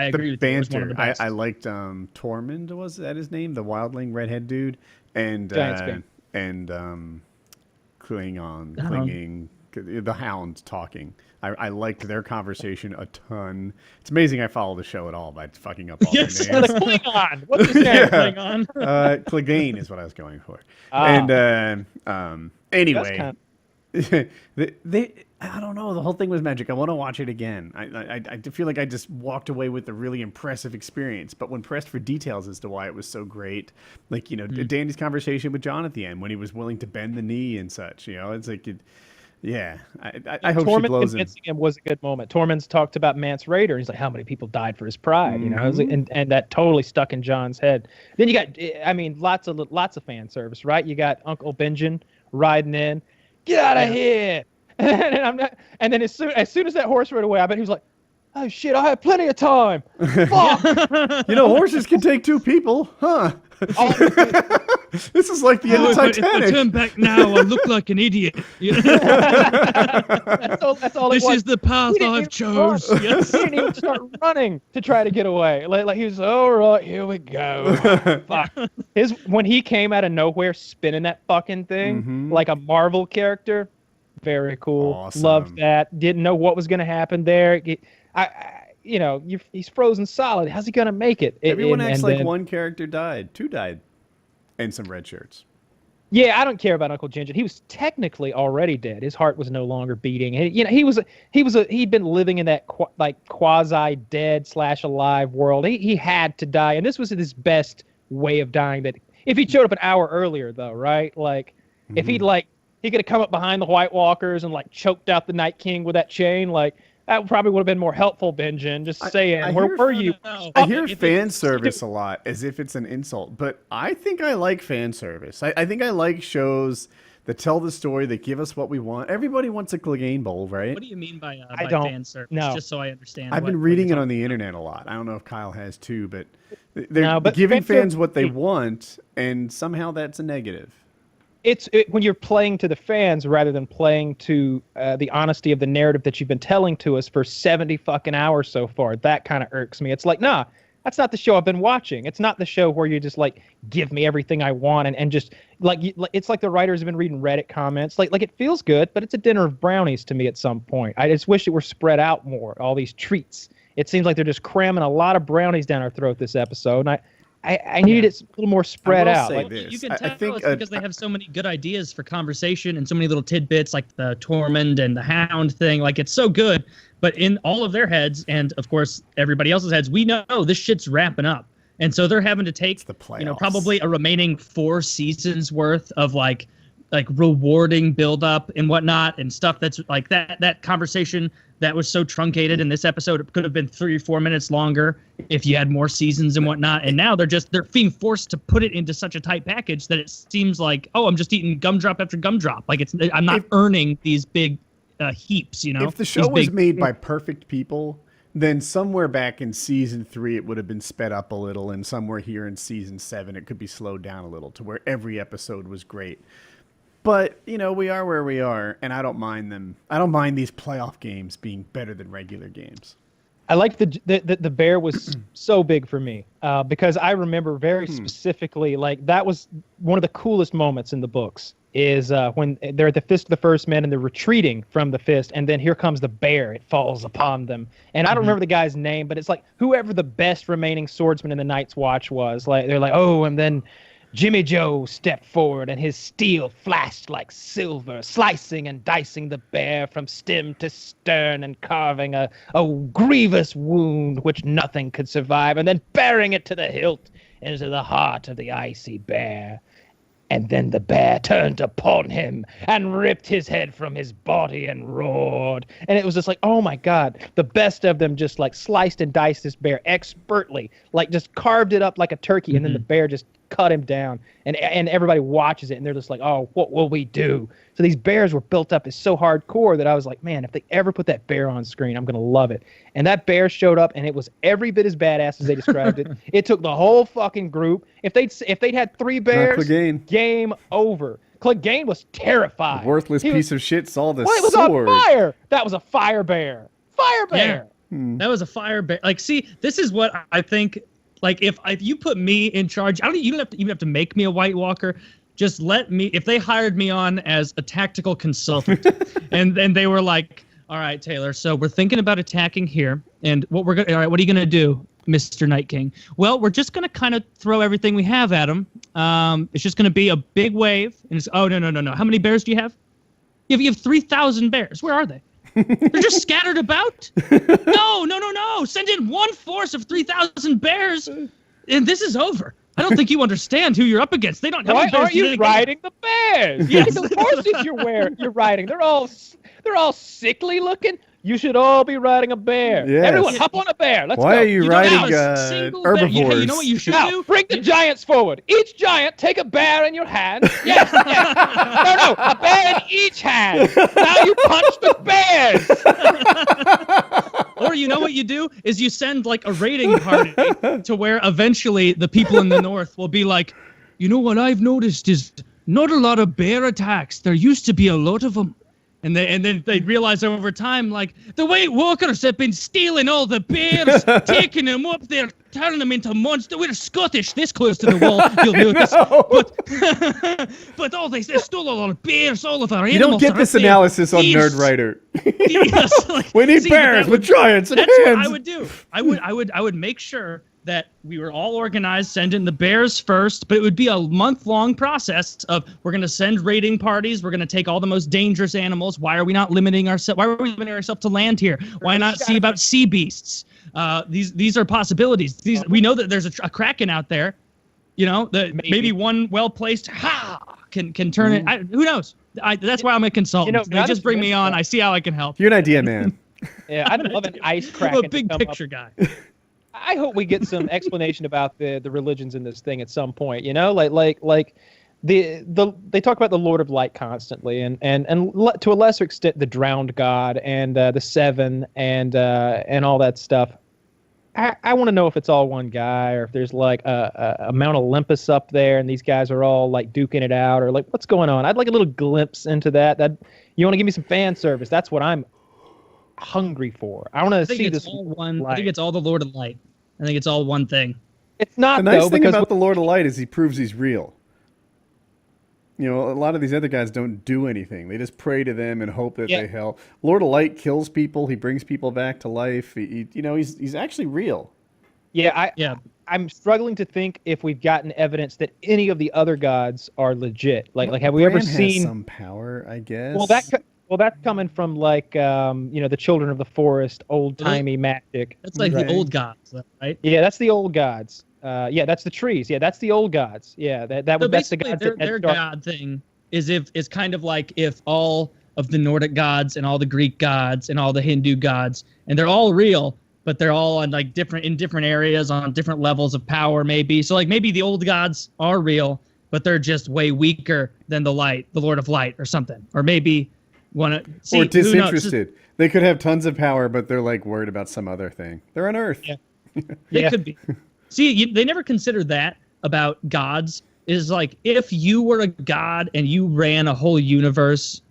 agree with you. It was one of the best. I liked Tormund, was that his name? The wildling redhead dude, and clinging, the Hound talking. I liked their conversation a ton. It's amazing I follow the show at all by fucking up all their names. Klingon. What's his name? Klingon. Clegane is what I was going for. Anyway, I don't know. The whole thing was magic. I want to watch it again. I feel like I just walked away with a really impressive experience, but when pressed for details as to why it was so great, like Danny's conversation with John at the end when he was willing to bend the knee and such. It's like I hope she blows him. Convincing him was a good moment. Tormund's talked about Mance Rayder. And he's like, how many people died for his pride? And that totally stuck in John's head. Then you got, lots of fan service, right? You got Uncle Benjen riding in, get out of here. And then as soon as that horse rode away, I bet he was like, oh shit, I have plenty of time. Fuck. Horses can take 2 people, huh? This is like the end of Titanic. If I turn back now, I look like an idiot. That's all this is the path I've chose. Yes. He didn't even start running to try to get away. Like he was, all right, here we go. Fuck. When he came out of nowhere spinning that fucking thing like a Marvel character, very cool. Awesome. Loved that. Didn't know what was going to happen there. He's frozen solid. How's he going to make it? Everyone acts like one character died. 2 died. And some red shirts. Yeah, I don't care about Uncle Ginger. He was technically already dead. His heart was no longer beating. He'd been living in that quasi dead / alive world. He had to die, and this was his best way of dying. That if he showed up an hour earlier, though, right? Like if he could have come up behind the White Walkers and choked out the Night King with that chain, that probably would have been more helpful, Benjen. Just saying, where were you? I hear fan service a lot as if it's an insult, but I think I like fan service. I think I like shows that tell the story, that give us what we want. Everybody wants a Clegane Bowl, right? What do you mean by fan service? No. Just so I understand. I've been reading it on the internet a lot. I don't know if Kyle has too, but They're No, but giving fans are- fans what they want, and somehow that's a negative. When you're playing to the fans rather than playing to the honesty of the narrative that you've been telling to us for 70 fucking hours so far. That kind of irks me. It's like, nah, that's not the show I've been watching. It's not the show where you just like give me everything I want and just like it's like the writers have been reading Reddit comments. Like it feels good, but it's a dinner of brownies to me at some point. I just wish it were spread out more. All these treats. It seems like they're just cramming a lot of brownies down our throat this episode, and I needed it a little more spread will out. say Like, this. You can I tell think it's because they have so many good ideas for conversation and so many little tidbits like the Tormund and the Hound thing. Like it's so good, but in all of their heads and of course everybody else's heads, we know this shit's wrapping up, and so they're having to take the probably a remaining 4 seasons worth of like rewarding build up and whatnot and stuff that's like that conversation that was so truncated in this episode. It could have been 3 or 4 minutes longer if you had more seasons and whatnot. And now they're being forced to put it into such a tight package that it seems like, oh, I'm just eating gumdrop after gumdrop. Like I'm not earning these big heaps, you know? If the show was made by perfect people, then somewhere back in season 3 it would have been sped up a little, and somewhere here in season 7 it could be slowed down a little to where every episode was great. But, you know, we are where we are, and I don't mind them. I don't mind these playoff games being better than regular games. I liked the bear was so big for me because I remember very specifically, like that was one of the coolest moments in the books is when they're at the Fist of the First Men and they're retreating from the Fist, and then here comes the bear. It falls upon them, and I don't remember the guy's name, but it's like whoever the best remaining swordsman in the Night's Watch was. Like they're like, oh, and then Jimmy Joe stepped forward, and his steel flashed like silver, slicing and dicing the bear from stem to stern and carving a grievous wound which nothing could survive, and then bearing it to the hilt into the heart of the icy bear. And then the bear turned upon him and ripped his head from his body and roared. And it was just like, oh my God, the best of them just like sliced and diced this bear expertly, like just carved it up like a turkey. And then the bear just cut him down. And everybody watches it and they're just like, oh, what will we do? So these bears were built up as so hardcore that I was like, man, if they ever put that bear on screen, I'm going to love it. And that bear showed up and it was every bit as badass as they described it. It took the whole fucking group. If they'd had 3 bears, game over. Clegane was terrified. Worthless piece of shit saw the it was sword. on fire. That was a fire bear. Fire bear. Yeah. That was a fire bear. Like, see, this is what I think. Like, if you put me in charge, you don't even have to make me a White Walker. Just let me. If they hired me on as a tactical consultant, and they were like, "All right, Taylor, so we're thinking about attacking here, and what we're gonna. All right, what are you gonna do, Mr. Night King? Well, we're just gonna kind of throw everything we have at him. It's just gonna be a big wave. And it's no. How many bears do you have? You have 3,000 bears. Where are they? They're just scattered about. No. Send in one force of 3,000 bears, and this is over. I don't think you understand who you're up against. They don't. Why aren't you riding the bears? Yes. The horses you're riding. They're all sickly looking. You should all be riding a bear. Yes. Everyone, hop on a bear. Let's go. Why are you riding herbivores? You know what you should do? Bring the giants forward. Each giant, take a bear in your hand. Yes. No, a bear in each hand. Now you punch the bears. Or you know what you do is you send like a raiding party to where eventually the people in the north will be like, you know what I've noticed is not a lot of bear attacks. There used to be a lot of them. And then they realize over time, like, the White Walkers have been stealing all the bears, taking them up there, turning them into monsters. We're Scottish, this close to the wall, you'll notice. But they stole a lot of bears, all of our animals. You don't get this analysis on Nerdwriter. Yes, like, we need bears with giants and hands. That's what I would do. I would make sure that we were all organized, send in the bears first, but it would be a month-long process of we're going to send raiding parties, we're going to take all the most dangerous animals. Why are we not limiting ourselves? Why are we limiting ourselves to land here? Why not see about sea beasts? These are possibilities. We know that there's a kraken out there. You know, maybe one well-placed can turn it. Who knows? That's why I'm a consultant. You know, they just bring me on. I see how I can help. You're an idea man. Yeah, I'd love an ice kraken. I'm a big picture guy. I hope we get some explanation about the religions in this thing at some point. You know, like they talk about the Lord of Light constantly, and to a lesser extent the Drowned God and the Seven and all that stuff. I want to know if it's all one guy or if there's like a Mount Olympus up there and these guys are all like duking it out or like what's going on. I'd like a little glimpse into that. That you want to give me some fan service. That's what I'm hungry for. I want to see this. I think it's all the Lord of Light. I think it's all one thing. It's not The nice though thing because about the Lord of Light is he proves he's real. You know, a lot of these other guys don't do anything. They just pray to them and hope that they help. Lord of Light kills people. He brings people back to life. He's actually real. I'm struggling to think if we've gotten evidence that any of the other gods are legit. Like have we ever seen some power? I guess. Well, that's coming from like the Children of the Forest, old timey magic. That's like the old gods, right? Yeah, that's the old gods. That's the trees. Yeah, that's the old gods. Yeah, that's the gods. Their god thing is kind of like if all of the Nordic gods and all the Greek gods and all the Hindu gods, and they're all real, but they're all on like in different areas on different levels of power, maybe. So like maybe the old gods are real, but they're just way weaker than the Lord of Light or something, or maybe or disinterested. They could have tons of power, but they're like worried about some other thing. They're on Earth. Yeah. They could be. See, they never considered that about gods. Is like if you were a god and you ran a whole universe,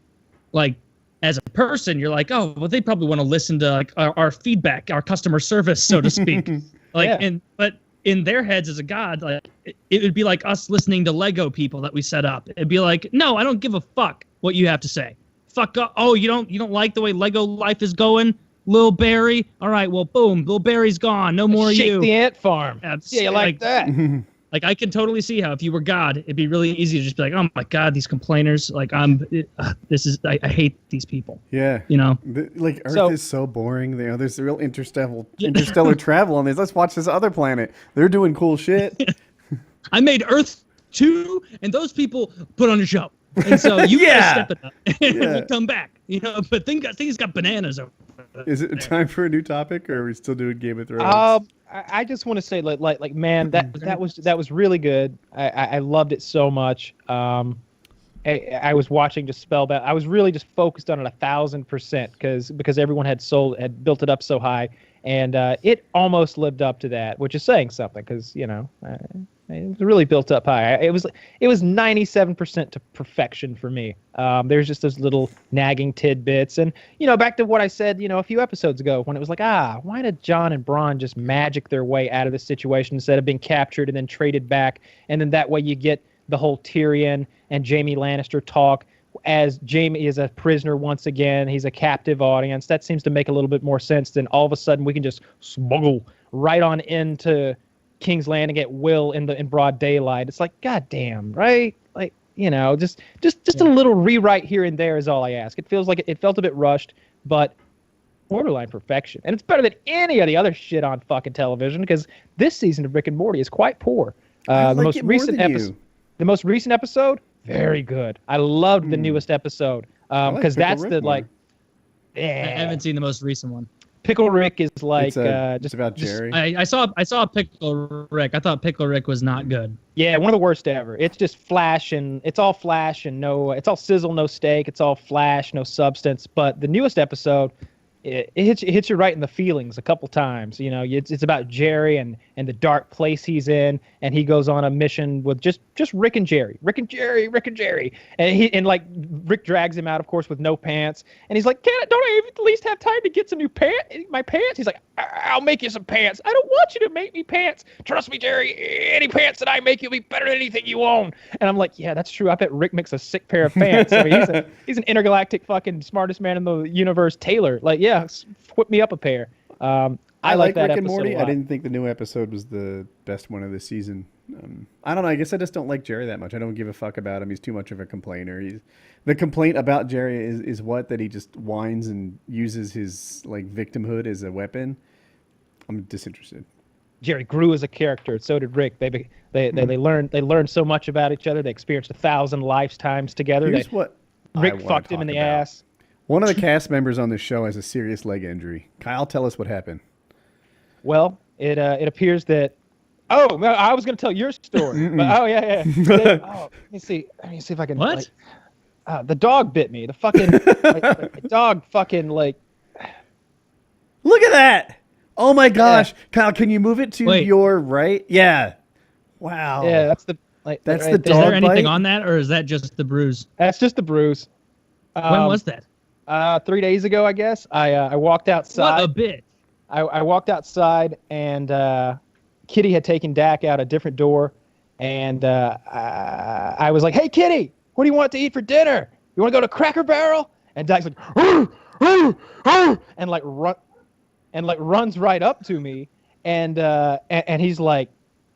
like as a person, you're like, oh, well, they probably want to listen to like our feedback, our customer service, so to speak. But in their heads as a god, like it would be like us listening to Lego people that we set up. It'd be like, no, I don't give a fuck what you have to say. Fuck up. Oh, you don't like the way Lego life is going? Lil Barry? All right, well, boom, Lil Barry's gone. No more Shake you. the ant farm. Yeah, you like that. Like, I can totally see how if you were God, it'd be really easy to just be like, oh, my God, these complainers. Like, I hate these people. Yeah. You know? Earth is so boring. You know, there's real interstellar travel on this. Let's watch this other planet. They're doing cool shit. I made Earth 2, and those people put on a show. And so you gotta step it up and we'll come back. You know, but things got bananas over there. Is it time for a new topic, or are we still doing Game of Thrones? I just want to say, like, man, that was really good. I loved it so much. I was watching just spellbound. I was really just focused on it 1,000% because everyone had built it up so high, and it almost lived up to that, which is saying something because it was really built up high. It was 97% to perfection for me. There's just those little nagging tidbits, and back to what I said, a few episodes ago when it was like, why did Jon and Bronn just magic their way out of this situation instead of being captured and then traded back, and then that way you get the whole Tyrion and Jaime Lannister talk as Jaime is a prisoner once again. He's a captive audience. That seems to make a little bit more sense than all of a sudden we can just smuggle right on into King's Landing at will in broad daylight. It's like, goddamn, right? Like, just a little rewrite here and there is all I ask. It feels like it felt a bit rushed, but borderline perfection. And it's better than any of the other shit on fucking television because this season of Rick and Morty is quite poor. The most recent episode, very good. I loved the newest episode because that's the like. I haven't seen the most recent one. Pickle Rick is like just about Jerry. I saw Pickle Rick. I thought Pickle Rick was not good. Yeah, one of the worst ever. It's just flash and it's all flash and it's all sizzle, no steak. It's all flash, no substance. But the newest episode, it hits you right in the feelings a couple times. It's about Jerry and the dark place he's in, and he goes on a mission with just Rick and Jerry, and like Rick drags him out, of course, with no pants, and he's like, don't I at least have time to get some new my pants? He's like, I'll make you some pants. I don't want you to make me pants. Trust me, Jerry. Any pants that I make, you'll be better than anything you own. And I'm like, yeah, that's true. I bet Rick makes a sick pair of pants. I mean, he's an intergalactic fucking smartest man in the universe, Taylor. Like, yeah, whip me up a pair. I like that Rick and episode Morty. a lot. I didn't think the new episode was the best one of the season. I don't know. I guess I just don't like Jerry that much. I don't give a fuck about him. He's too much of a complainer. The complaint about Jerry is that he just whines and uses his like victimhood as a weapon. I'm disinterested. Jerry grew as a character. So did Rick. They learned so much about each other. They experienced 1,000 lifetimes together. Here's what Rick fucked him in the ass. One of the cast members on this show has a serious leg injury. Kyle, tell us what happened. Well, it appears that. Oh, I was going to tell your story. But, yeah. Let me see if I can. What? The dog bit me. The fucking the dog fucking like. Look at that! Oh my gosh, Kyle, can you move it to Wait. your right? Yeah. Wow. Yeah, that's the like. That's right the there. Is there dog anything bite? on that, or is that just the bruise? That's just the bruise. When was that? 3 days ago, I guess. I walked outside. What a bitch. I walked outside and Kitty had taken Dak out a different door, and I was like, "Hey, Kitty, what do you want to eat for dinner? You want to go to Cracker Barrel?" And Dak's like, "Arr, arr, arr," and runs right up to me, and he's like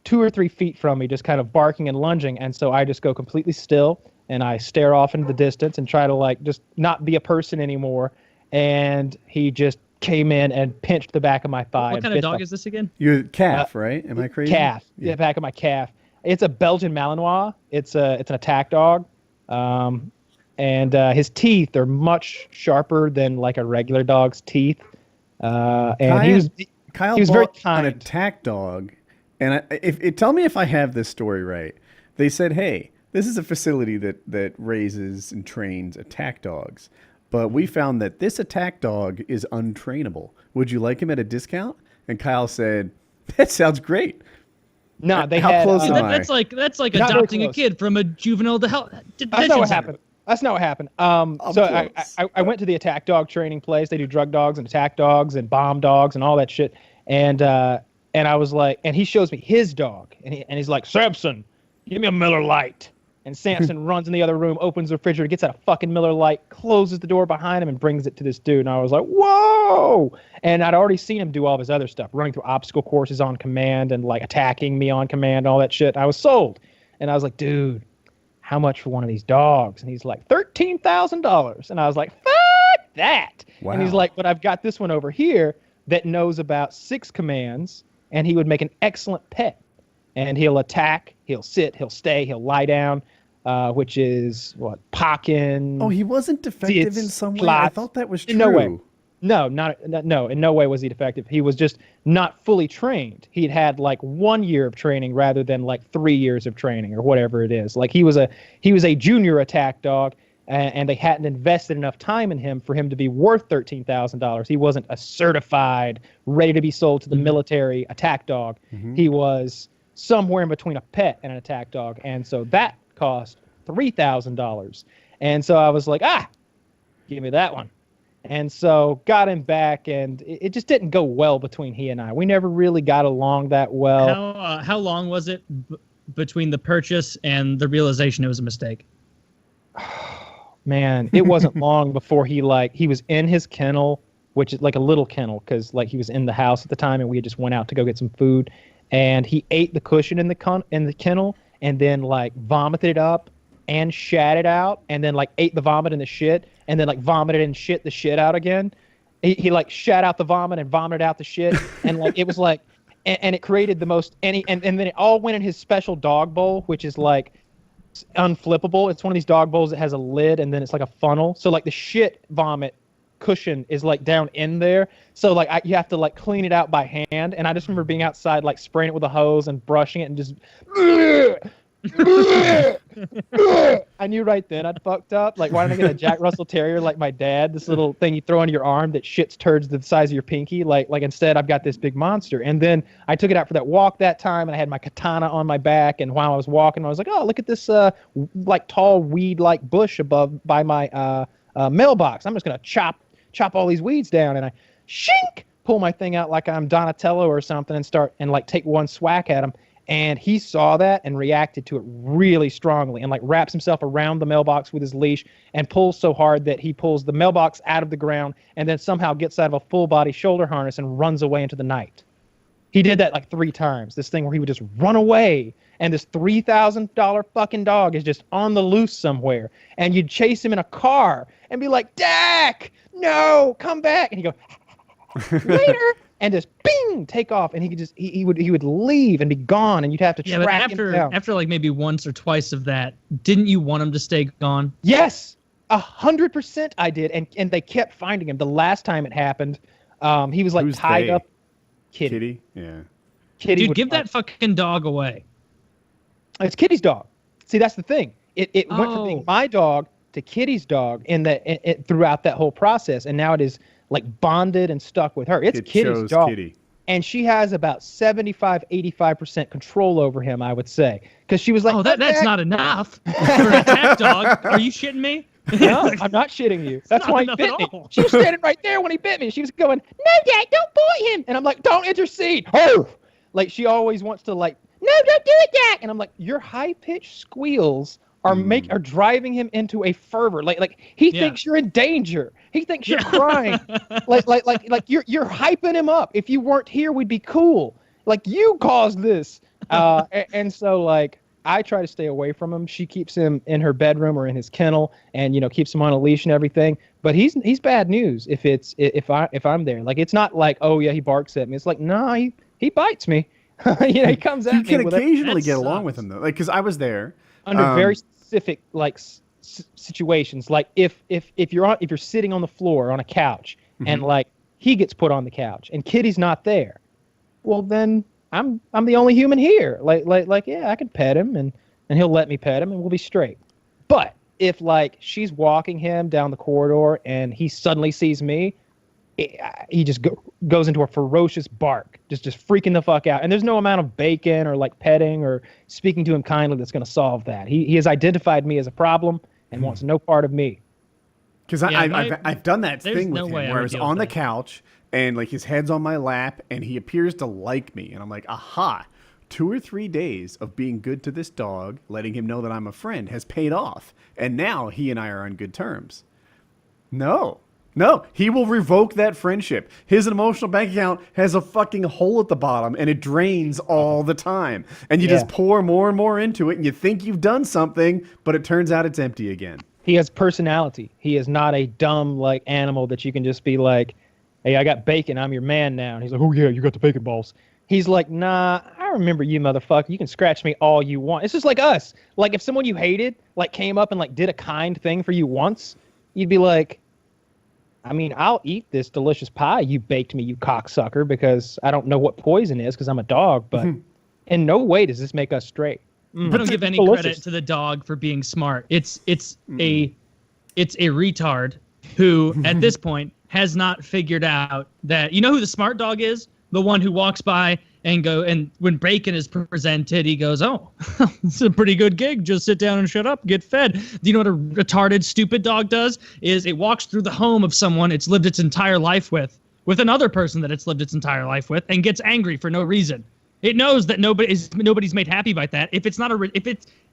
2 or 3 feet from me, just kind of barking and lunging, and so I just go completely still and I stare off into the distance and try to like just not be a person anymore, and he just came in and pinched the back of my thigh. What and kind of bit dog my is this again? Your calf, right? Am I crazy? calf? Yeah, back of my calf. It's a Belgian Malinois. It's an attack dog, and his teeth are much sharper than like a regular dog's teeth. And Kyle he was very bought an kind. attack dog, and tell me if I have this story right. They said, "Hey, this is a facility that raises and trains attack dogs, but we found that this attack dog is untrainable. Would you like him at a discount?" And Kyle said, "That sounds great." No, they How had. close am I? That's like Not very adopting a close. kid from a juvenile to health. That's not what happened. That's not what happened. So close. I went to the attack dog training place. They do drug dogs and attack dogs and bomb dogs and all that shit. And I was like, and he shows me his dog, and he's like, "Samson, give me a Miller Lite." And Samson runs in the other room, opens the refrigerator, gets out a fucking Miller Lite, closes the door behind him, and brings it to this dude. And I was like, "Whoa!" And I'd already seen him do all of his other stuff, running through obstacle courses on command and like attacking me on command, and all that shit. I was sold. And I was like, "Dude, how much for one of these dogs?" And he's like, $13,000. And I was like, "Fuck that." Wow. And he's like, "But I've got this one over here that knows about 6 commands, and he would make an excellent pet. And he'll attack, he'll sit, he'll stay, he'll lie down, which is what, pocking." Oh, he wasn't defective it's in some way. I plots. thought that was true. In no way. No, no, in no way was he defective. He was just not fully trained. He'd had like 1 year of training rather than like 3 years of training or whatever it is. Like he was a junior attack dog, and they hadn't invested enough time in him for him to be worth $13,000. He wasn't a certified, ready to be sold to the military attack dog. He was somewhere in between a pet and an attack dog, and so that cost $3,000. And so I was like, give me that one. And so got him back, and it just didn't go well between he and I. We never really got along that well. How long was it between the purchase and the realization it was a mistake? Man, it wasn't long before he was in his kennel, which is like a little kennel, because like he was in the house at the time, and we had just went out to go get some food, and he ate the cushion in the kennel, and then like vomited it up and shat it out, and then like ate the vomit and the shit, and then like vomited and shit the shit out again. He like shat out the vomit and vomited out the shit, and like it was like, and it created the most, and then it all went in his special dog bowl, which is like unflippable. It's one of these dog bowls that has a lid, and then it's like a funnel. So like the shit vomit cushion is like down in there. So like you have to like clean it out by hand. And I just remember being outside, like spraying it with a hose and brushing it and just. I knew right then I'd fucked up. Like, why don't I get a Jack Russell Terrier like my dad? This little thing you throw on your arm that shits turds the size of your pinky. Like instead I've got this big monster. And then I took it out for that walk that time, and I had my katana on my back. And while I was walking, I was like, "Oh, look at this like tall weed like bush above by my mailbox. I'm just gonna chop all these weeds down." And I shink pull my thing out like I'm Donatello or something and start and like take one swack at him. And he saw that and reacted to it really strongly, and like wraps himself around the mailbox with his leash and pulls so hard that he pulls the mailbox out of the ground, and then somehow gets out of a full body shoulder harness and runs away into the night. He did that like 3 times, this thing where he would just run away, and this $3,000 fucking dog is just on the loose somewhere, and you'd chase him in a car and be like, "Dak, no, come back." And he'd go, "Later." And just bing, take off, and he would leave and be gone, and you'd have to track him down. After like maybe once or twice of that, didn't you want him to stay gone? Yes, 100% I did, and they kept finding him. The last time it happened, he was like Who's tied they? up. Kitty. Kitty? Yeah. Kitty. Dude, would give find- that fucking dog away. It's Kitty's dog. See, that's the thing. It went from being Oh. my dog to Kitty's dog throughout that whole process, and now it is like bonded and stuck with her. It's It Kitty's chose dog. Kitty. and she has about 75, 85% control over him, I would say. Because she was like, Oh, that's not enough for an attack dog. Are you shitting me? No, I'm not shitting you. That's not why he enough bit at me. all. She was standing right there when he bit me. She was going, "No, Dad, don't bite him." And I'm like, "Don't intercede." Oh, like she always wants to like, "No, don't do it, Dad." And I'm like, "Your high-pitched squeals are are driving him into a fervor. Like he thinks you're in danger. He thinks you're crying. like you're hyping him up. If you weren't here, we'd be cool. Like you caused this." And so like I try to stay away from him. She keeps him in her bedroom or in his kennel, and keeps him on a leash and everything. But he's bad news if I'm there. Like it's not like, oh yeah, he barks at me. It's like, no, he bites me. He comes at You me. can with occasionally That get along with sucks. him though, like because I was there. under very specific like situations. Like if you're sitting on the floor on a couch and like he gets put on the couch and Kitty's not there, well then I'm the only human here. Like yeah, I can pet him and he'll let me pet him and we'll be straight. But if like she's walking him down the corridor and he suddenly sees me, he just goes into a ferocious bark, just freaking the fuck out. And there's no amount of bacon or like petting or speaking to him kindly that's going to solve that. He has identified me as a problem and wants no part of me. Because Yeah, I've done that there's thing with no him way I where I would was deal on with the that. couch and like his head's on my lap and he appears to like me. And I'm like, aha, 2 or 3 days of being good to this dog, letting him know that I'm a friend has paid off. And now he and I are on good terms. No, he will revoke that friendship. His emotional bank account has a fucking hole at the bottom and it drains all the time. And you just pour more and more into it and you think you've done something, but it turns out it's empty again. He has personality. He is not a dumb like animal that you can just be like, "Hey, I got bacon. I'm your man now." And he's like, "Oh yeah, you got the bacon balls." He's like, "Nah, I remember you, motherfucker. You can scratch me all you want." It's just like us. Like if someone you hated like came up and like did a kind thing for you once, you'd be like, "I mean, I'll eat this delicious pie you baked me, you cocksucker, because I don't know what poison is because I'm a dog, but in no way does this make us straight." I don't give any delicious. credit to the dog for being smart. It's a retard who at this point has not figured out that who the smart dog is? The one who walks by and when bacon is presented, he goes, "Oh, this is a pretty good gig. Just sit down and shut up, get fed." Do you know what a retarded, stupid dog does? Is it walks through the home of someone it's lived its entire life with another person that it's lived its entire life with, and gets angry for no reason. It knows that nobody's made happy by that.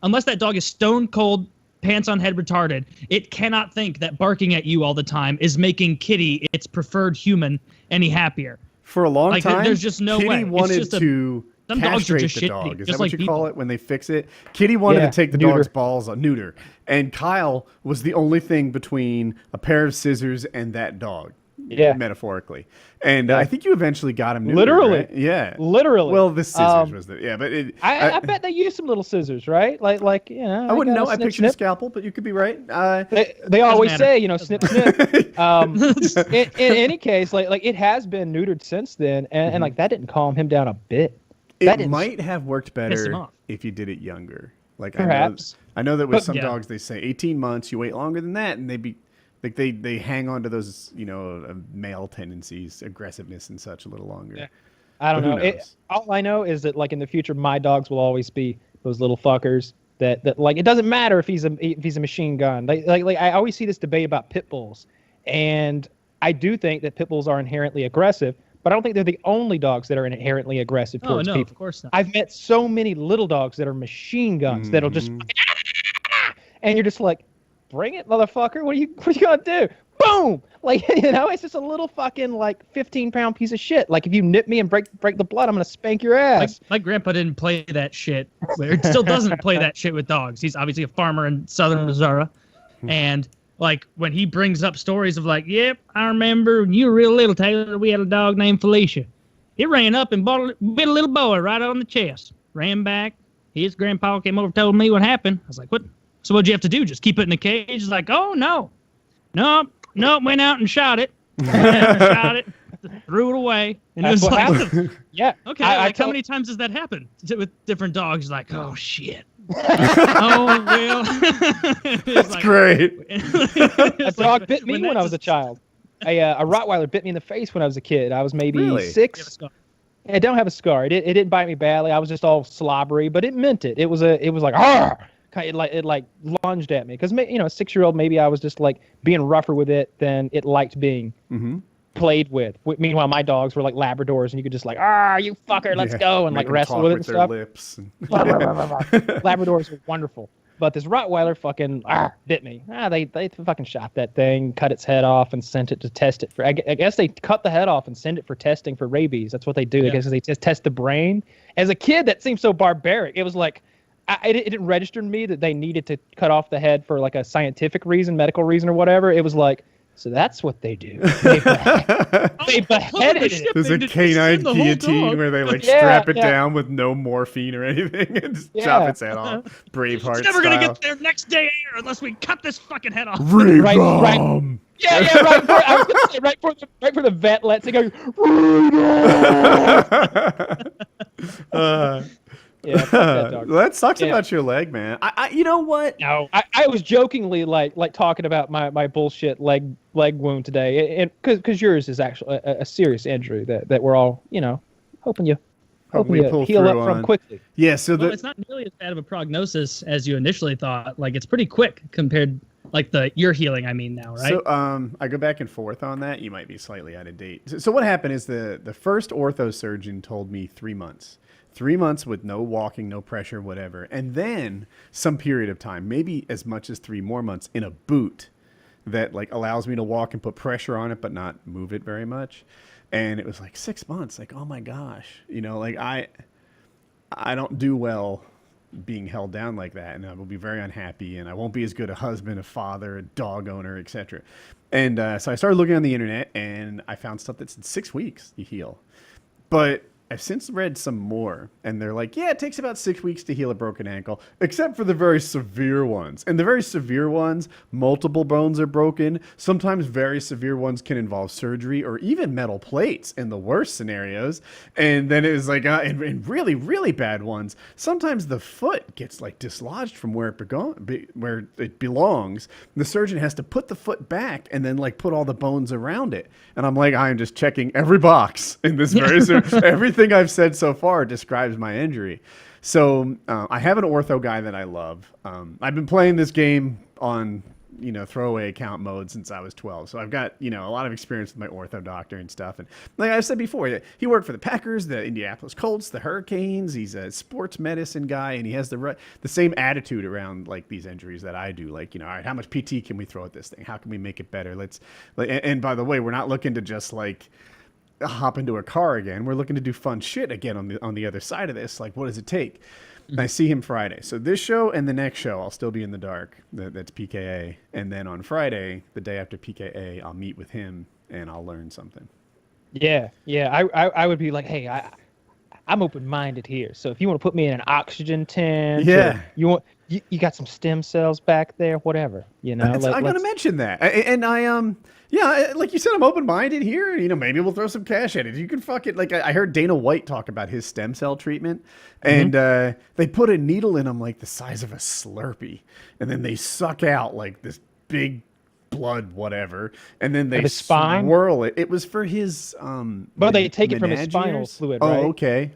Unless that dog is stone cold, pants on head retarded, it cannot think that barking at you all the time is making Kitty, its preferred human, any happier. For a long Like, time, there's just no Kitty way. It's wanted just to some dogs are castrate just the shitty, dog. Is just that what like you call people. it when they fix it? Kitty wanted Yeah, to take the neuter. dog's balls, neuter. And Kyle was the only thing between a pair of scissors and that dog. Yeah. Metaphorically. And I think you eventually got him neutered, Literally. right? Yeah. Literally. Well, the scissors was the... Yeah, but... I bet they use some little scissors, right? Like I wouldn't know. I pictured a scalpel, but you could be right. They always matter. say, snip, snip. In any case, like it has been neutered since then, and like that didn't calm him down a bit. That It didn't- might have worked Pissed him better off. if you did it younger. Like Perhaps. I know that with But- some Yeah. dogs they say 18 months. You wait longer than that, and they hang on to those male tendencies, aggressiveness and such a little longer. Yeah. I don't But who know. knows? All I know is that like in the future, my dogs will always be those little fuckers that like it doesn't matter if he's a machine gun. Like I always see this debate about pit bulls, and I do think that pit bulls are inherently aggressive, but I don't think they're the only dogs that are inherently aggressive Oh towards no, people. of course not. I've met so many little dogs that are machine guns that'll just and you're just like, bring it, motherfucker. What are you gonna do? Boom! Like, it's just a little fucking like 15-pound piece of shit. Like if you nip me and break the blood, I'm gonna spank your ass. My grandpa didn't play that shit. It still doesn't play that shit with dogs. He's obviously a farmer in southern Missouri. And like when he brings up stories of like, yep, I remember when you were real little, Taylor, we had a dog named Felicia. It ran up and bit a little boy right on the chest. Ran back. His grandpa came over and told me what happened. I was like, what? So what'd you have to do? Just keep it in the cage? He's like, oh, no, went out and shot it. Shot it, threw it away. And That's it was what like, happened. Yeah. okay, I like how many times does that happen with different dogs? Like, oh, shit. Oh, well. That's great. A dog bit me when I was a child. A Rottweiler bit me in the face when I was a kid. I was maybe Really? 6. I don't have a scar. It didn't bite me badly. I was just all slobbery, but it meant it. It was like, "Arr!" It like lunged at me because, you know, a 6-year-old, maybe I was just like being rougher with it than it liked being played with. Meanwhile, my dogs were like Labradors, and you could just like, you fucker, let's go, and Make like them wrestle talk with it and their stuff. lips. And Labradors are wonderful. But this Rottweiler fucking bit me. They fucking shot that thing, cut its head off, and sent it to test it for. I guess they cut the head off and send it for testing for rabies. That's what they do. I guess they just test the brain. As a kid, that seems so barbaric. It was like, it didn't register to me that they needed to cut off the head for like a scientific reason, medical reason, or whatever. It was like, so that's what they do. They beheaded it. There's a canine guillotine where they like strap it down with no morphine or anything and just chop its head off. Braveheart It's never style. gonna get there next day air unless we cut this fucking head off. Right. Yeah, right. I was gonna say right for the vet lets it go. Yeah, fuck that dog. That sucks about your leg, man. I you know what? No, I was jokingly like talking about my bullshit leg wound today, and because yours is actually a serious injury that we're all, you know, hoping you pull heal through up from on. quickly. Yeah, so Well, it's not nearly as bad of a prognosis as you initially thought. Like, it's pretty quick compared, like, your healing, I mean, now, right? So I go back and forth on that. You might be slightly out of date. So what happened is the first ortho surgeon told me 3 months. 3 months with no walking, no pressure, whatever. And then some period of time, maybe as much as 3 more months in a boot that like allows me to walk and put pressure on it, but not move it very much. And it was like 6 months. Like, oh my gosh, you know, like I don't do well being held down like that, and I will be very unhappy, and I won't be as good a husband, a father, a dog owner, etc. And so I started looking on the internet, and I found stuff that said 6 weeks you heal. But I've since read some more, and they're like, yeah, it takes about 6 weeks to heal a broken ankle, except for the very severe ones. And the very severe ones, multiple bones are broken. Sometimes very severe ones can involve surgery or even metal plates in the worst scenarios. And then it was like, in really, really bad ones, sometimes the foot gets like dislodged from where it belongs. The surgeon has to put the foot back and then like put all the bones around it. And I'm like, I am just checking every box in this very everything I've said so far describes my injury. So I have an ortho guy that I love. I've been playing this game on, you know, throwaway account mode since I was 12. So I've got, you know, a lot of experience with my ortho doctor and stuff. And like I said before, he worked for the Packers, the Indianapolis Colts, the Hurricanes. He's a sports medicine guy, and he has the same attitude around like these injuries that I do. Like, you know, all right, how much PT can we throw at this thing? How can we make it better? And by the way, we're not looking to just like hop into a car again. We're looking to do fun shit again on the other side of this. Like, what does it take? I see him Friday. So this show and the next show, I'll still be in the dark. That's PKA. And then on Friday, the day after PKA, I'll meet with him and I'll learn something. Yeah. I would be like, hey, I'm open-minded here. So if you want to put me in an oxygen tent, yeah, you got some stem cells back there, whatever, you know. I'm going to mention that. And yeah, like you said, I'm open-minded here. You know, maybe we'll throw some cash at it. You can fuck it. Like I heard Dana White talk about his stem cell treatment, and they put a needle in him like the size of a Slurpee, and then they suck out like this big blood, whatever, and then they swirl it. It was for his but they take it from his spinal fluid, right? Oh, okay.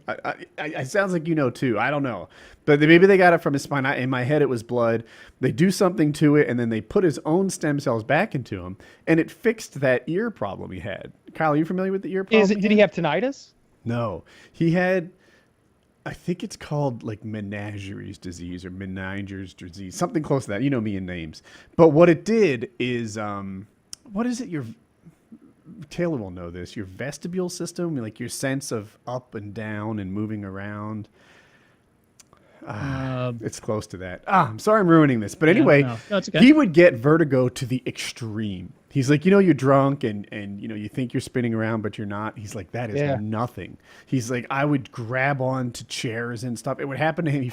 I sounds like you know too. I don't know, but maybe they got it from his spine. In my head, it was blood. They do something to it, and then they put his own stem cells back into him, and it fixed that ear problem he had. Kyle, are you familiar with the ear problem? Did he have tinnitus? No, he had. I think it's called like Menageries disease or Meninger's disease, something close to that. You know me and names. But what it did is, what is it? Taylor will know this. Your vestibule system, like your sense of up and down and moving around. It's close to that. I'm sorry I'm ruining this. But anyway, no, it's okay. He would get vertigo to the extreme. He's like, you know, you're drunk and you know, you think you're spinning around, but you're not. He's like, that is nothing. He's like, I would grab on to chairs and stuff. It would happen to him. He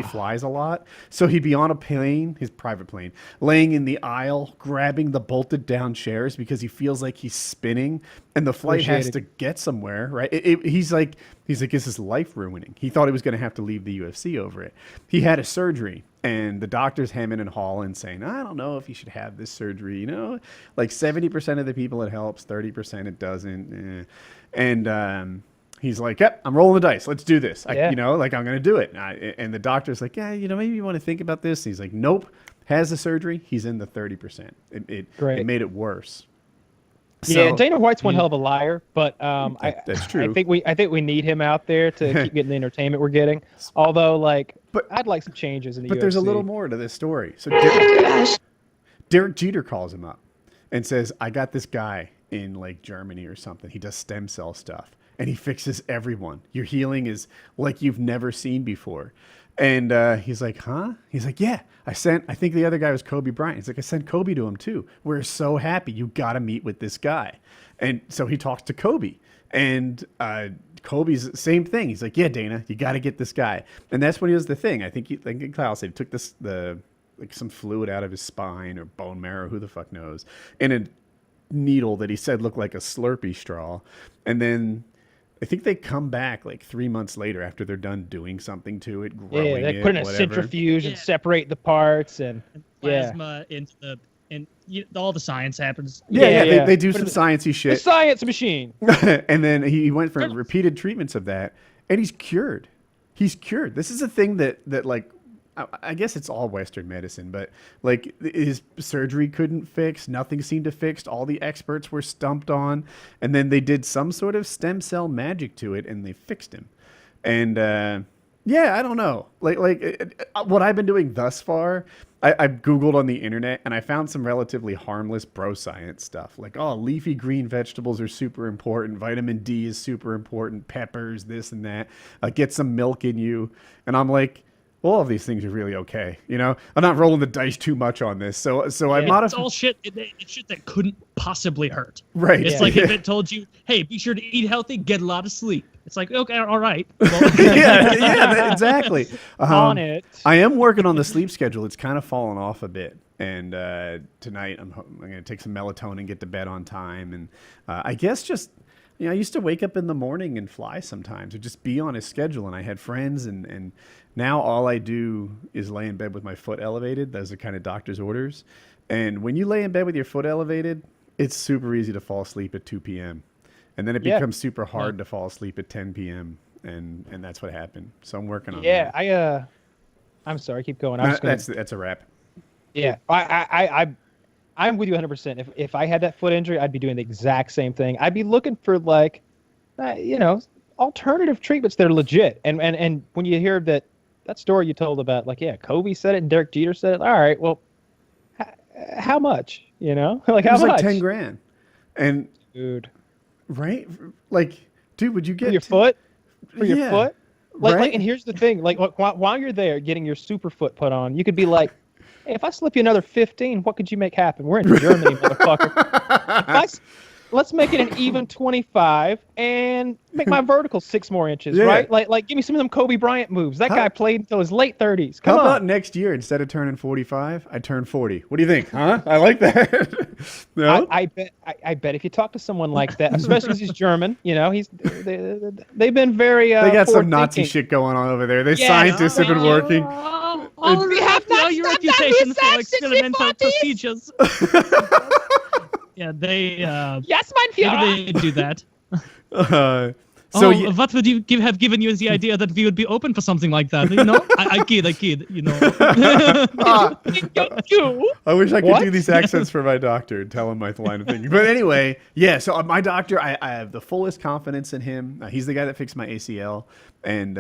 flies a lot. So he'd be on a plane, his private plane, laying in the aisle, grabbing the bolted down chairs because he feels like he's spinning and the flight has to get somewhere, right? He's like, this is life ruining. He thought he was going to have to leave the UFC over it. He had a surgery. And the doctor's hemming and hawing, saying, I don't know if you should have this surgery. You know, like 70% of the people it helps, 30% it doesn't. And he's like, "Yep, I'm rolling the dice. Let's do this. Yeah. I'm going to do it." And the doctor's like, "Yeah, maybe you want to think about this." And he's like, "Nope." Has the surgery. He's in the 30%. Great. It made it worse. Yeah, So- Dana White's one hell of a liar, but that's true. I think we need him out there to keep getting the entertainment we're getting. Although, But- I'd like some changes in the But UFC. there's a little more to this story. So Derek Jeter calls him up and says, "I got this guy in like Germany or something. He does stem cell stuff and he fixes everyone. Your healing is like you've never seen before." And he's like, "Huh?" He's like, "Yeah, I think the other guy was Kobe Bryant." He's like, "I sent Kobe to him too. We're so happy. You got to meet with this guy." And so he talks to Kobe, and Kobe's same thing. He's like, "Yeah, Dana, you got to get this guy." And that's when he was the thing. I think Kyle said he took like some fluid out of his spine or bone marrow, who the fuck knows, in a needle that he said looked like a Slurpee straw. And then I think they come back like 3 months later after they're done doing something to it, growing they it, put in a whatever. centrifuge and Yeah. separate the parts and Plasma into the all the science happens. Yeah, Yeah. They do Put some it- sciencey the shit. science machine. And then he went for repeated treatments of that, and he's cured. He's cured. This is a thing that like, I guess it's all Western medicine, but like his surgery couldn't fix. Nothing seemed to fix. All the experts were stumped on, and then they did some sort of stem cell magic to it, and they fixed him. And yeah, I don't know. What I've been doing thus far, I've Googled on the internet and I found some relatively harmless bro science stuff. Like, oh, leafy green vegetables are super important. Vitamin D is super important. Peppers, this and that. Get some milk in you. And I'm like, well, all of these things are really okay. I'm not rolling the dice too much on this. So I'm It's not all shit. It's shit that couldn't possibly hurt. right. It's like if it told you, "Hey, be sure to eat healthy, get a lot of sleep." It's like, okay, all right. Well, yeah, exactly. On it. I am working on the sleep schedule. It's kind of fallen off a bit. And tonight I'm going to take some melatonin, get to bed on time. And I guess just, I used to wake up in the morning and fly sometimes or just be on a schedule. And I had friends. And now all I do is lay in bed with my foot elevated. Those are kind of doctor's orders. And when you lay in bed with your foot elevated, it's super easy to fall asleep at 2 p.m. And then it Yeah. becomes super hard to fall asleep at 10 p.m. And that's what happened. So I'm working on Yeah, that. I'm sorry, keep going. I'm just gonna, That's a wrap. yeah, I'm with you 100%. If I had that foot injury, I'd be doing the exact same thing. I'd be looking for like, alternative treatments that are legit. And when you hear that story you told about, like, yeah, Kobe said it and Derek Jeter said it. All right, well, how much? Like It how was much? like 10 grand. And Dude, right? Like, dude, would you get for your foot? For your Yeah, foot? right? And here's the thing, like while you're there getting your super foot put on, you could be like, hey, if I slip you another 15, what could you make happen? We're in Germany, motherfucker. Let's make it an even 25 and make my vertical 6 more inches, Yeah. right? Like give me some of them Kobe Bryant moves. That guy played until his late 30s. How Come about on. next year, instead of turning 45, I turn 40? What do you think? Huh? I like that. No? I bet if you talk to someone like that, especially because he's German, they've been very They got some Nazi forward-thinking. shit going on over there. Their Yes, scientists have been thank you. working. We have now your reputation for experimental procedures. Yeah, they. Yes, mein Maybe Führer. they do that. So What would you have given you the idea that we would be open for something like that? I kid. I wish I could What? do these accents for my doctor and tell him my line of thinking. But anyway, yeah. So my doctor, I have the fullest confidence in him. He's the guy that fixed my ACL, and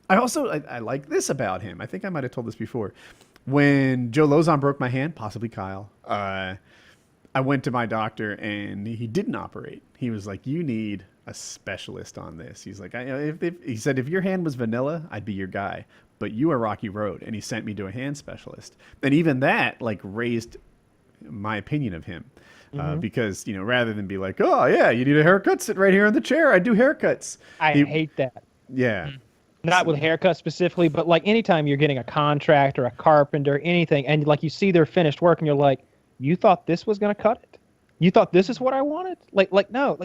I like this about him. I think I might have told this before. When Joe Lozon broke my hand, possibly Kyle, I went to my doctor and he didn't operate. He was like, "You need a specialist on this." He's like, he said, "If your hand was vanilla, I'd be your guy, but you are Rocky Road." And he sent me to a hand specialist. And even that like raised my opinion of him. Because, rather than be like, "Oh yeah, you need a haircut, sit right here in the chair. I do haircuts." I hate that. Yeah. Not with haircuts specifically, but like anytime you're getting a contractor, a carpenter, anything, and like you see their finished work and you're like, you thought this was going to cut it? You thought this is what I wanted? No,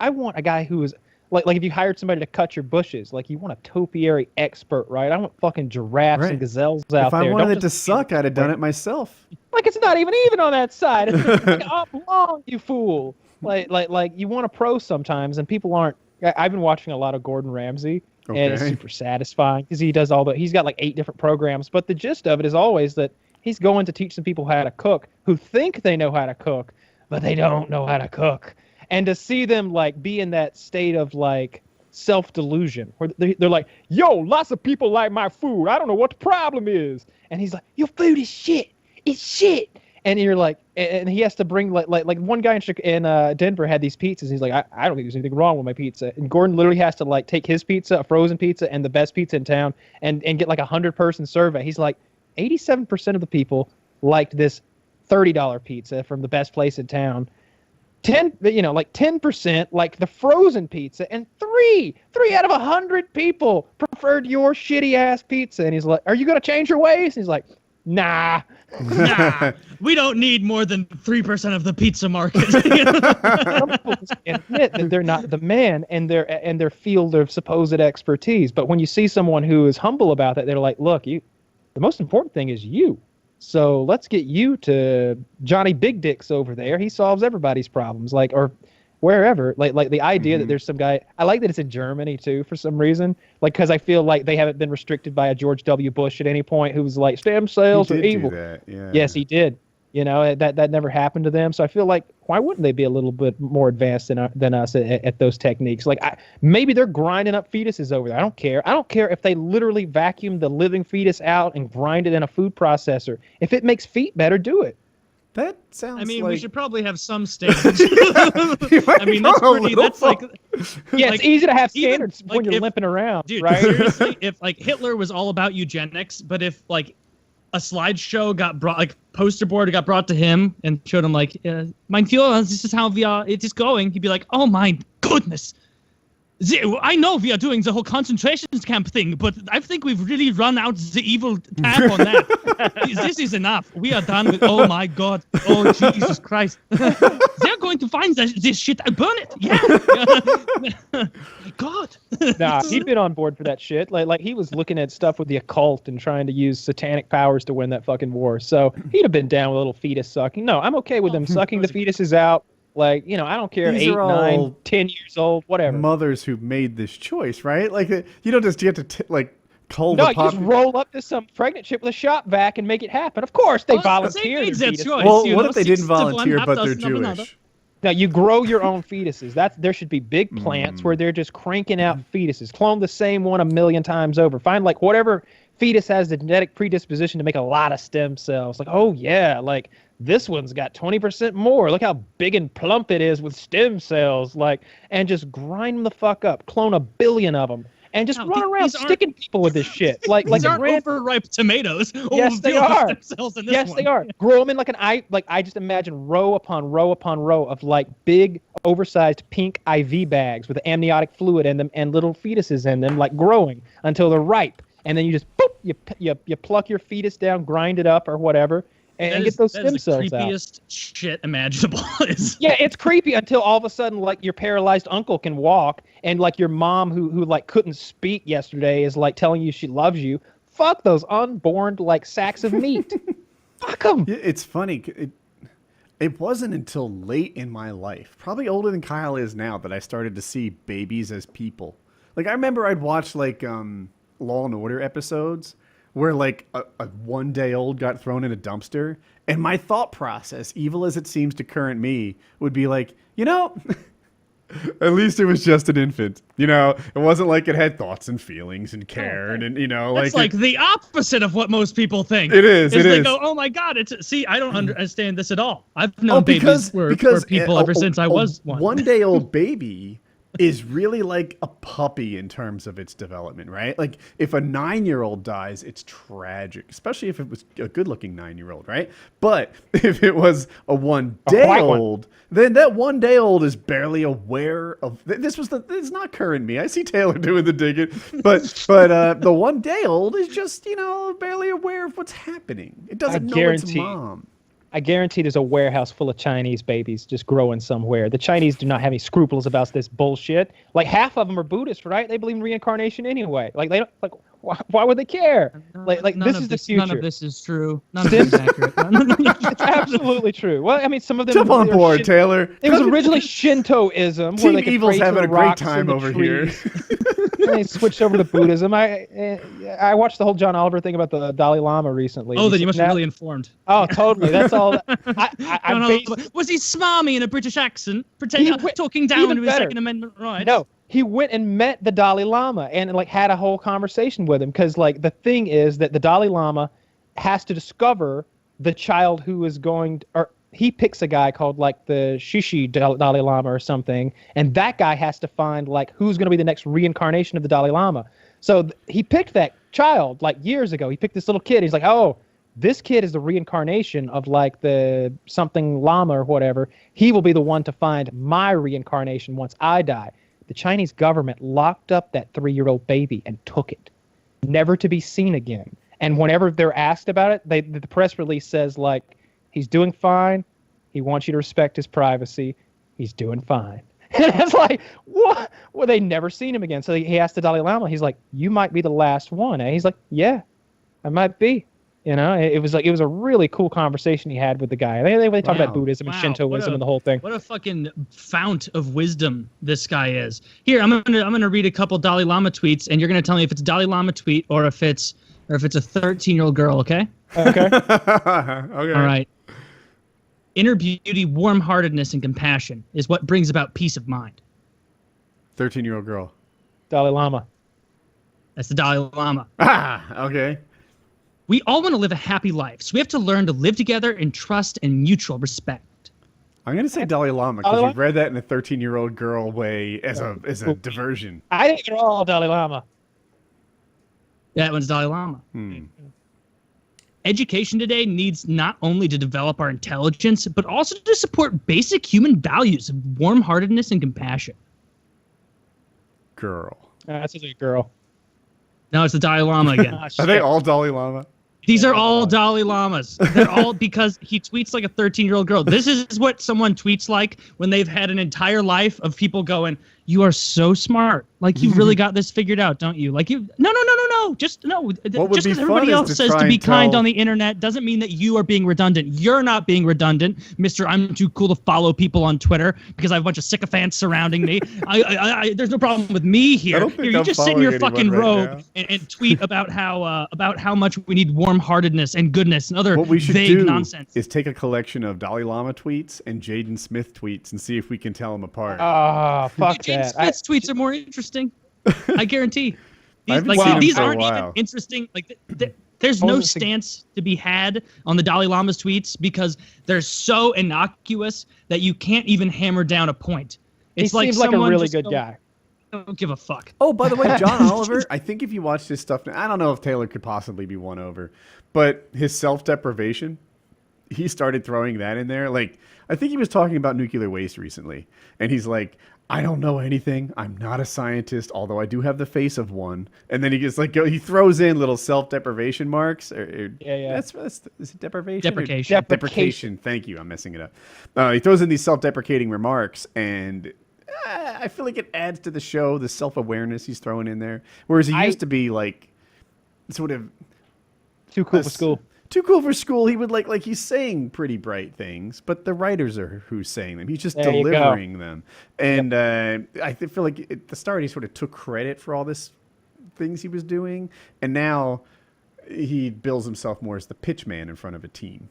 I want a guy who is like if you hired somebody to cut your bushes, like you want a topiary expert, right? I want fucking giraffes Right. and gazelles out If I there. wanted Don't it to just- suck, I'd have done it myself. Like it's not even on that side. It's like up long, you fool. Like you want a pro sometimes, and people aren't I've been watching a lot of Gordon Ramsay, and it's Okay. super satisfying because he does he's got like 8 different programs, but the gist of it is always that he's going to teach some people how to cook who think they know how to cook, but they don't know how to cook. And to see them like be in that state of like self-delusion where they're like, yo, lots of people like my food. I don't know what the problem is. And he's like, your food is shit. It's shit. And you're like, and he has to bring like one guy in Denver had these pizzas. He's like, I don't think there's anything wrong with my pizza. And Gordon literally has to like take his pizza, a frozen pizza, and the best pizza in town, and get like 100-person survey. He's like, 87% of the people liked this $30 pizza from the best place in town. 10% like the frozen pizza, and three out of 100 people preferred your shitty ass pizza. And he's like, are you gonna change your ways? And he's like, nah. Nah, we don't need more than 3% of the pizza market. Some people just admit that they're not the man and their field of supposed expertise. But when you see someone who is humble about that, they're like, look, the most important thing is you. So let's get you to Johnny Big Dicks over there. He solves everybody's problems, like, or wherever. Like the idea that there's some guy. I like that it's in Germany too for some reason. Like, because I feel like they haven't been restricted by a George W. Bush at any point, who was like stem cells He are did evil. do that, yeah. Yes, he did. You know, that never happened to them. So I feel like, why wouldn't they be a little bit more advanced than us at those techniques? Like, maybe they're grinding up fetuses over there. I don't care. I don't care if they literally vacuum the living fetus out and grind it in a food processor. If it makes feet better, do it. That sounds I mean, like... we should probably have some standards. You might I mean, be that's going a pretty. little That's like, Yeah, like, it's easy to have even, standards when like, you're if- limping around, dude, right? seriously, if like Hitler was all about eugenics, but if like a slideshow got brought, like poster board got brought to him and showed him like, mein Führer, this is how it is going, he'd be like, oh my goodness. I know we are doing the whole concentration camp thing, but I think we've really run out the evil tap on that. This is enough. We are done with. Oh my God! Oh Jesus Christ! They're going to find this shit and burn it. Yeah. My God. Nah, he'd been on board for that shit. Like he was looking at stuff with the occult and trying to use satanic powers to win that fucking war. So he'd have been down with a little fetus sucking. No, I'm okay with them sucking the fetuses out. Like, you know, I don't care. These 8, are 9, all 10 years old, whatever. mothers who made this choice, right? Like, you don't just get to like cull No, the you pop. just roll up to some pregnant chick with a shop vac and make it happen. Of course, they Well, volunteer. they made their that fetus. choice. Well, you what know, if they didn't 6 of one, volunteer, half but they're dozen of another. Jewish? Now, you grow your own fetuses. There should be big plants where they're just cranking out fetuses. Clone the same one a million times over. Find like whatever fetus has the genetic predisposition to make a lot of stem cells. Like, oh yeah, like this one's got 20% more. Look how big and plump it is with stem cells. Like, and just grind them the fuck up. Clone 1 billion of them. And just No, run around these aren't- sticking people with this shit. Like These a aren't random- overripe tomatoes. Yes, they Build up are. themselves in this Yes, one. they are. Grow them in like I just imagine row upon row upon row of like big, oversized pink IV bags with amniotic fluid in them and little fetuses in them, like growing until they're ripe. And then you just boop, you pluck your fetus down, grind it up or whatever, and get those stem cells That out. is the creepiest shit imaginable. Yeah, it's creepy until all of a sudden, like, your paralyzed uncle can walk, and like your mom who like couldn't speak yesterday is like telling you she loves you. Fuck those unborn like sacks of meat. Fuck them. Yeah, it's funny. It wasn't until late in my life, probably older than Kyle is now, that I started to see babies as people. Like, I remember I'd watch like Law and Order episodes where like a 1-day-old got thrown in a dumpster, and my thought process, evil as it seems to current me, would be like, you know, at least it was just an infant. You know, it wasn't like it had thoughts and feelings and care, and you know, That's like the opposite of what most people think. It is, It's it they is. go, oh my God, see, I don't understand this at all. I've known babies were people ever since I was one. 1-day-old baby is really like a puppy in terms of its development, right? Like if a 9-year-old dies, it's tragic, especially if it was a good-looking 9-year-old, right? But if it was a 1-day-old, then that 1-day-old is barely aware of it's not current me. I see Taylor doing the digging, but the 1-day-old is just, you know, barely aware of what's happening. It doesn't know its guarantee- mom. I guarantee there's a warehouse full of Chinese babies just growing somewhere. The Chinese do not have any scruples about this bullshit. Like half of them are Buddhist, right? They believe in reincarnation anyway. Like they don't like. Why would they care? Like None this of is the None future. of this is true. None of this is accurate. It's absolutely true. Well, I mean, some of them Jump on they're board, Taylor. It was originally Shintoism, where Team they could Evil's pray to having the a great rocks and time the over here. trees. And they switched over to Buddhism. I watched the whole John Oliver thing about the Dalai Lama recently. Oh, then you must be Now- really informed. Oh, totally. That's all. John I'm Oliver- based, was he smarmy in a British accent, He pretending went- talking down even to his better. Second Amendment rights? no, he went and met the Dalai Lama and like had a whole conversation with him because like the thing is that the Dalai Lama has to discover the child who is going or he picks a guy called like the Shishi Dalai Lama or something, and that guy has to find like who's going to be the next reincarnation of the Dalai Lama. So he picked that child like years ago. He picked this little kid. He's like, oh, this kid is the reincarnation of like the something Lama or whatever. He will be the one to find my reincarnation once I die. The Chinese government locked up that 3-year-old baby and took it, never to be seen again. And whenever they're asked about it, the press release says like, he's doing fine. He wants you to respect his privacy. He's doing fine. And it's like, what? Well, they never seen him again. So he asked the Dalai Lama. He's like, you might be the last one. And he's like, yeah, I might be. You know, it was a really cool conversation he had with the guy. They talk Wow. about Buddhism and Wow, Shintoism and the whole thing. What a fucking fount of wisdom this guy is. Here, I'm gonna read a couple Dalai Lama tweets, and you're gonna tell me if it's a Dalai Lama tweet or if it's a 13-year-old girl. Okay. Okay. Okay. All right. Inner beauty, warm-heartedness, and compassion is what brings about peace of mind. 13-year-old girl. Dalai Lama. That's the Dalai Lama. Ah, okay. We all want to live a happy life, so we have to learn to live together in trust and mutual respect. I'm gonna say Dalai Lama because Dalai you Lama? read that in a 13-year-old girl way as a diversion. I think they're all Dalai Lama. That one's Dalai Lama. Hmm. Education today needs not only to develop our intelligence, but also to support basic human values of warm-heartedness and compassion. Girl. That's a girl. Now it's the Dalai Lama again. Ah, Are they shit. all Dalai Lama? These are all Dalai Lamas. They're all because he tweets like a 13-year-old girl. This is what someone tweets like when they've had an entire life of people going, "You are so smart. Like you really got this figured out, don't you? Like you no. Just no. would Just be because fun everybody is else to says try to be and kind tell- on the internet doesn't mean that you are being redundant. You're not being redundant, Mr. I'm too cool to follow people on Twitter because I have a bunch of sycophants surrounding me. There's no problem with me I here. don't think Here, you I'm just sit in your following fucking anyone right robe now. and tweet about how much we need warm-heartedness and goodness and other What we should vague do nonsense. is take a collection of Dalai Lama tweets and Jaden Smith tweets and see if we can tell them apart. Oh, fuck James that. Smith's tweets are more interesting. I guarantee. I haven't seen him These for a aren't even while. interesting. Like there's no Only thing- stance to be had on the Dalai Lama's tweets because they're so innocuous that you can't even hammer down a point. He It's like seems like a someone really just good going, guy. Don't give a fuck. Oh, by the way, John Oliver, I think if you watch his stuff, I don't know if Taylor could possibly be won over, but his self-deprivation, he started throwing that in there. Like, I think he was talking about nuclear waste recently, and he's like, I don't know anything. I'm not a scientist, although I do have the face of one. And then he gets like, he throws in little self-deprivation marks. Yeah. That's is it deprivation? or- Deprecation. Deprecation. Thank you. I'm messing it up. He throws in these self-deprecating remarks, and I feel like it adds to the show, the self-awareness he's throwing in there. Whereas he used to be like sort of Too cool for school. too cool for school. He would like he's saying pretty bright things, but the writers are who's saying them. He's just There you go. delivering them. And I feel like at the start he sort of took credit for all this things he was doing, and now he bills himself more as the pitch man in front of a team.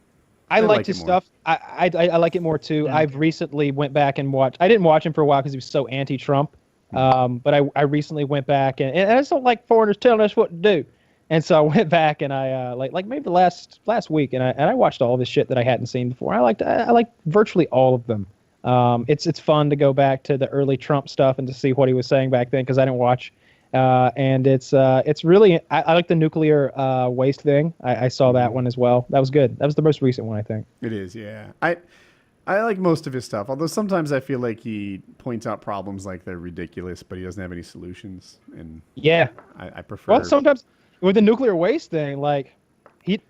I like liked it his more. stuff. I like it more too. Yeah. I've recently went back and watched. I didn't watch him for a while because he was so anti-Trump. But I recently went back and I just don't like foreigners telling us what to do. And so I went back and I like maybe the last week and I watched all this shit that I hadn't seen before. I liked virtually all of them. It's fun to go back to the early Trump stuff and to see what he was saying back then because I didn't watch. And it's really I like the nuclear waste thing. I saw that one as well. That was good. That was the most recent one, I think. It is, yeah. I like most of his stuff, although sometimes I feel like he points out problems like they're ridiculous, but he doesn't have any solutions, and Yeah. I prefer. Well, sometimes with the nuclear waste thing, like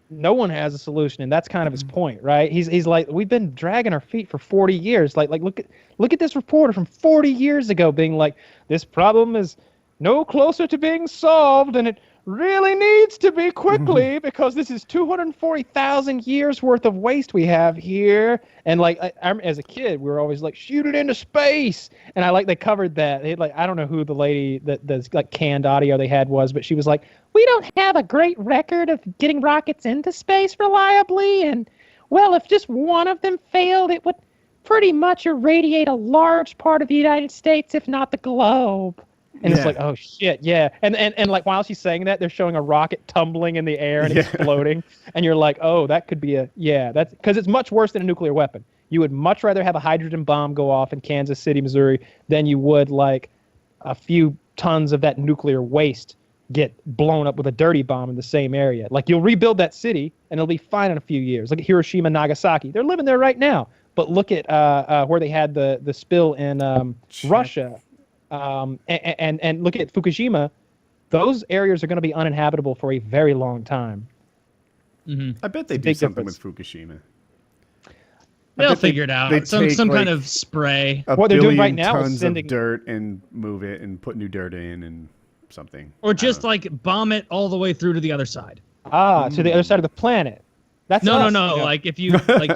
no one has a solution, and that's kind of his point, right? He's like, we've been dragging our feet for 40 years. Like look at this reporter from 40 years ago being like, this problem is no closer to being solved, and it really needs to be quickly because this is 240,000 years worth of waste we have here. And like, as a kid, we were always like, shoot it into space. And I like they covered that. They like, I don't know who the lady that does like canned audio they had was, but she was like, we don't have a great record of getting rockets into space reliably. And well, if just one of them failed, it would pretty much irradiate a large part of the United States, if not the globe. And it's like, oh shit, yeah. And like while she's saying that, they're showing a rocket tumbling in the air and exploding. And you're like, oh, that could be that's because it's much worse than a nuclear weapon. You would much rather have a hydrogen bomb go off in Kansas City, Missouri, than you would like a few tons of that nuclear waste get blown up with a dirty bomb in the same area. Like you'll rebuild that city and it'll be fine in a few years. Look at Hiroshima, Nagasaki. They're living there right now. But look at where they had the spill in Russia. And look at Fukushima. Those areas are going to be uninhabitable for a very long time. I bet they do something with Fukushima. They'll figure it out. Some kind of spray. What they're doing right now is sending dirt and move it and put new dirt in and something. Or just like bomb it all the way through to the other side. To the other side of the planet. That's no. Like if you like,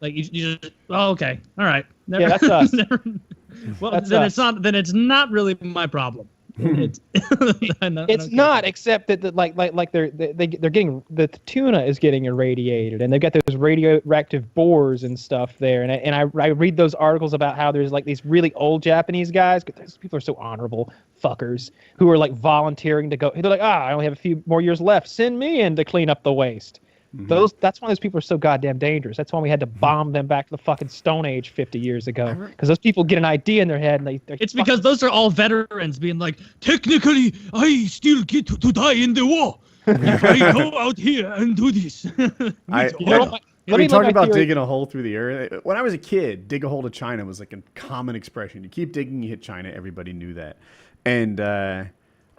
like you just. Oh, okay. All right. Yeah, that's us. Well, then it's not really my problem. It's not, except that they're getting the tuna is getting irradiated, and they've got those radioactive boars and stuff there. And I read those articles about how there's like these really old Japanese guys. Those people are so honorable fuckers who are like volunteering to go. They're like, I only have a few more years left. Send me in to clean up the waste. That's why those people are so goddamn dangerous. That's why we had to bomb them back to the fucking Stone Age 50 years ago. Because those people get an idea in their head and it's because those are all veterans being like, technically, I still get to die in the war. If I go out here and do this. Let me talk about digging a hole through the earth. When I was a kid, dig a hole to China was like a common expression. You keep digging, you hit China. Everybody knew that. And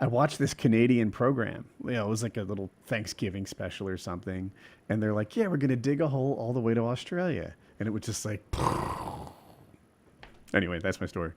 I watched this Canadian program. It was like a little Thanksgiving special or something. And they're like, yeah, we're going to dig a hole all the way to Australia. And it was just like, anyway, that's my story.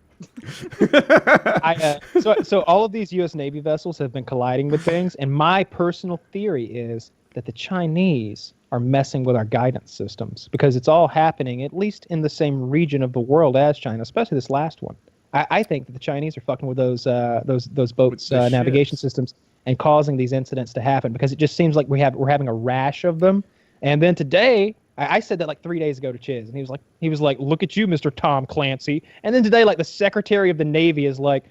So all of these U.S. Navy vessels have been colliding with things. And my personal theory is that the Chinese are messing with our guidance systems because it's all happening at least in the same region of the world as China, especially this last one. I think that the Chinese are fucking with those boats' navigation systems and causing these incidents to happen because it just seems like we're having a rash of them. And then today, I said that like 3 days ago to Chiz, and he was like, "Look at you, Mr. Tom Clancy." And then today, like the Secretary of the Navy is like,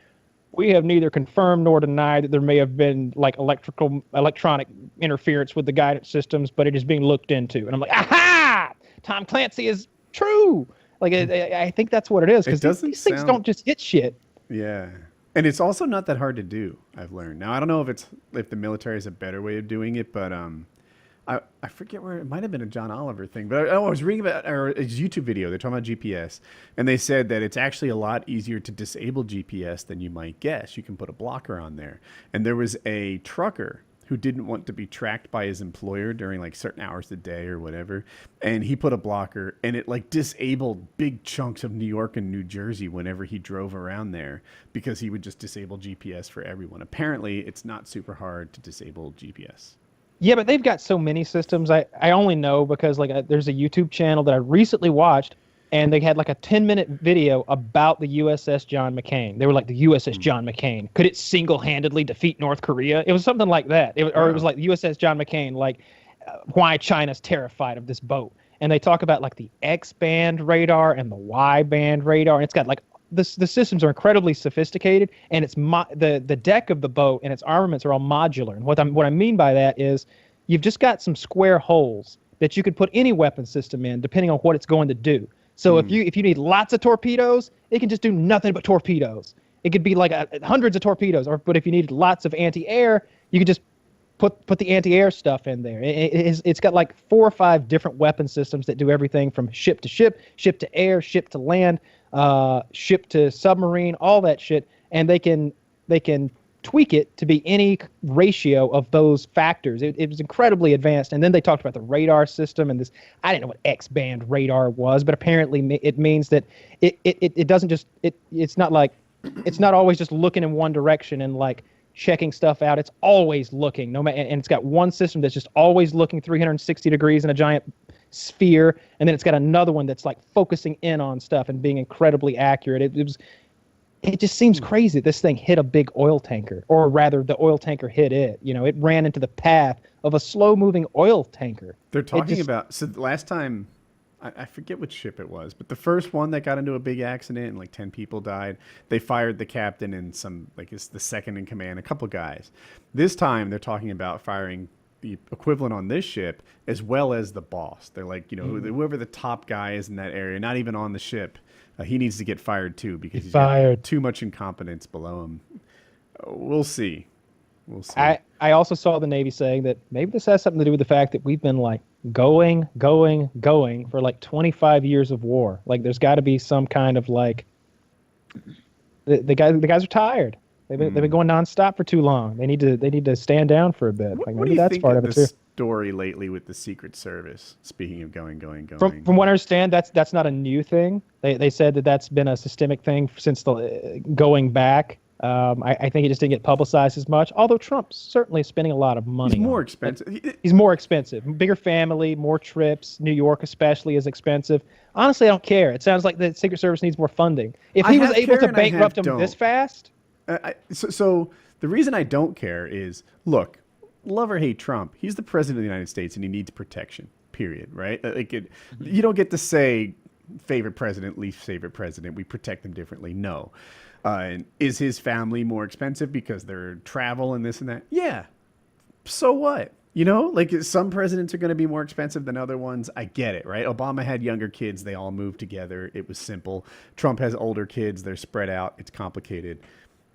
"We have neither confirmed nor denied that there may have been like electronic interference with the guidance systems, but it is being looked into." And I'm like, "Aha! Tom Clancy is true." Like, I think that's what it is, because these things don't just hit shit. Yeah. And it's also not that hard to do, I've learned. Now, I don't know if the military has a better way of doing it, but I forget where, it might have been a John Oliver thing, but I was reading about a YouTube video. They're talking about GPS, and they said that it's actually a lot easier to disable GPS than you might guess. You can put a blocker on there. And there was a trucker who didn't want to be tracked by his employer during like certain hours of the day or whatever. And he put a blocker and it like disabled big chunks of New York and New Jersey whenever he drove around there because he would just disable GPS for everyone. Apparently it's not super hard to disable GPS. Yeah, but they've got so many systems. I only know because like there's a YouTube channel that I recently watched, and they had like a 10-minute video about the USS John McCain. They were like, the USS John McCain, could it single-handedly defeat North Korea? It was something like that. It was like the USS John McCain, like why China's terrified of this boat. And they talk about like the X-band radar and the Y-band radar. And it's got like, the systems are incredibly sophisticated, and it's the deck of the boat and its armaments are all modular. And what I mean by that is you've just got some square holes that you could put any weapon system in depending on what it's going to do. So if you need lots of torpedoes, it can just do nothing but torpedoes. It could be like hundreds of torpedoes. But if you need lots of anti-air, you could just put the anti-air stuff in there. It's got like 4 or 5 different weapon systems that do everything from ship to ship, ship to air, ship to land, ship to submarine, all that shit. And they can tweak it to be any ratio of those factors. It was incredibly advanced. And then they talked about the radar system and this. I didn't know what X-band radar was, but apparently it means that it doesn't just it's not like it's not always just looking in one direction and like checking stuff out. It's always looking, no matter, and it's got one system that's just always looking 360 degrees in a giant sphere, and then it's got another one that's like focusing in on stuff and being incredibly accurate. It just seems crazy this thing hit a big oil tanker, or rather the oil tanker hit it. You know, it ran into the path of a slow-moving oil tanker. They're talking about, so last time, I forget which ship it was, but the first one that got into a big accident and like 10 people died, they fired the captain and some, like it's the second in command, a couple guys. This time they're talking about firing the equivalent on this ship as well as the boss. They're like, you know, whoever the top guy is in that area, not even on the ship, he needs to get fired too because he's got too much incompetence below him. We'll see. We'll see. I also saw the Navy saying that maybe this has something to do with the fact that we've been like going for like 25 years of war. Like there's got to be some kind of like the guys are tired. They've been going nonstop for too long. They need to stand down for a bit. Like What do maybe you that's think part of of it the too. story lately with the Secret Service? Speaking of going. From what I understand, that's not a new thing. They said that's been a systemic thing since the going back. I think it just didn't get publicized as much. Although Trump's certainly spending a lot of money. He's more expensive. He's more expensive. Bigger family, more trips. New York especially is expensive. Honestly, I don't care. It sounds like the Secret Service needs more funding. If he was able to bankrupt him this fast. So the reason I don't care is, look, love or hate Trump, he's the president of the United States and he needs protection, period, right? You don't get to say favorite president, least favorite president, we protect them differently. No. And is his family more expensive because they're travel and this and that? Yeah. So what? You know, like some presidents are going to be more expensive than other ones. I get it, right? Obama had younger kids. They all moved together. It was simple. Trump has older kids. They're spread out. It's complicated.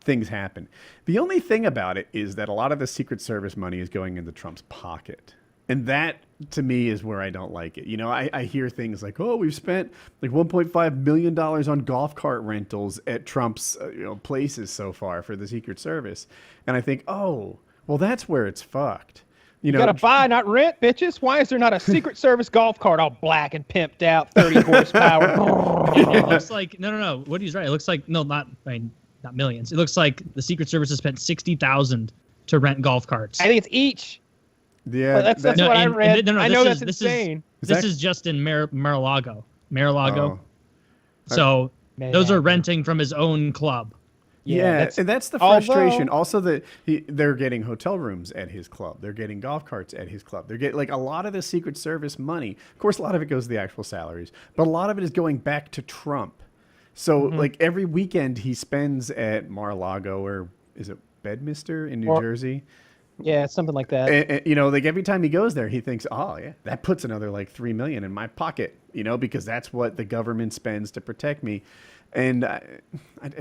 Things happen. The only thing about it is that a lot of the Secret Service money is going into Trump's pocket. And that, to me, is where I don't like it. You know, I hear things like, oh, we've spent like $1.5 million on golf cart rentals at Trump's places so far for the Secret Service. And I think, oh, well, that's where it's fucked. You gotta buy, not rent, bitches. Why is there not a Secret Service golf cart all black and pimped out, 30 horsepower? It looks like no. Woody's right. It looks like not millions. It looks like the Secret Service has spent $60,000 to rent golf carts. I think it's each. Yeah, well, that's what I read. I know that's insane. This is just in Mar-a-Lago. Mar-a-Lago. So those are renting from his own club. Yeah, and that's the frustration. Also, that they're getting hotel rooms at his club. They're getting golf carts at his club. They're getting like a lot of the Secret Service money. Of course, a lot of it goes to the actual salaries, but a lot of it is going back to Trump. So, like every weekend he spends at Mar-a-Lago, or is it Bedminster in New Jersey? Yeah, something like that. And, like every time he goes there, he thinks, oh yeah, that puts another like $3 million in my pocket, because that's what the government spends to protect me. And I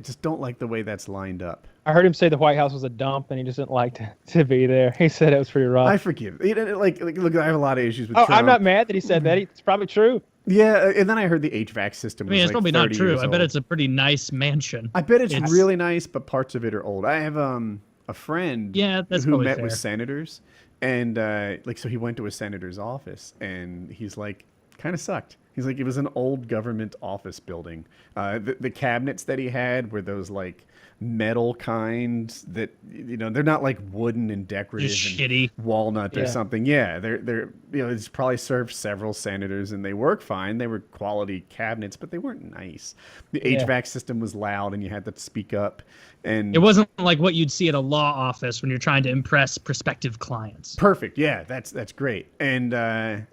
just don't like the way that's lined up. I heard him say the White House was a dump, and he just didn't like to be there. He said it was pretty rough. I forgive. Look, I have a lot of issues with Trump. I'm not mad that he said that. It's probably true. Yeah, and then I heard the HVAC system. It's probably not true. I bet it's a pretty nice mansion. I bet it's really nice, but parts of it are old. I have a friend who met with senators, and so he went to a senator's office, and he's like, kind of sucked. He's like, it was an old government office building. The cabinets that he had were those like metal kinds that they're not like wooden and decorative and shitty walnut or something. Yeah, they're it's probably served several senators and they work fine. They were quality cabinets, but they weren't nice. The HVAC system was loud and you had to speak up. And it wasn't like what you'd see at a law office when you're trying to impress prospective clients. Perfect. Yeah, that's great. And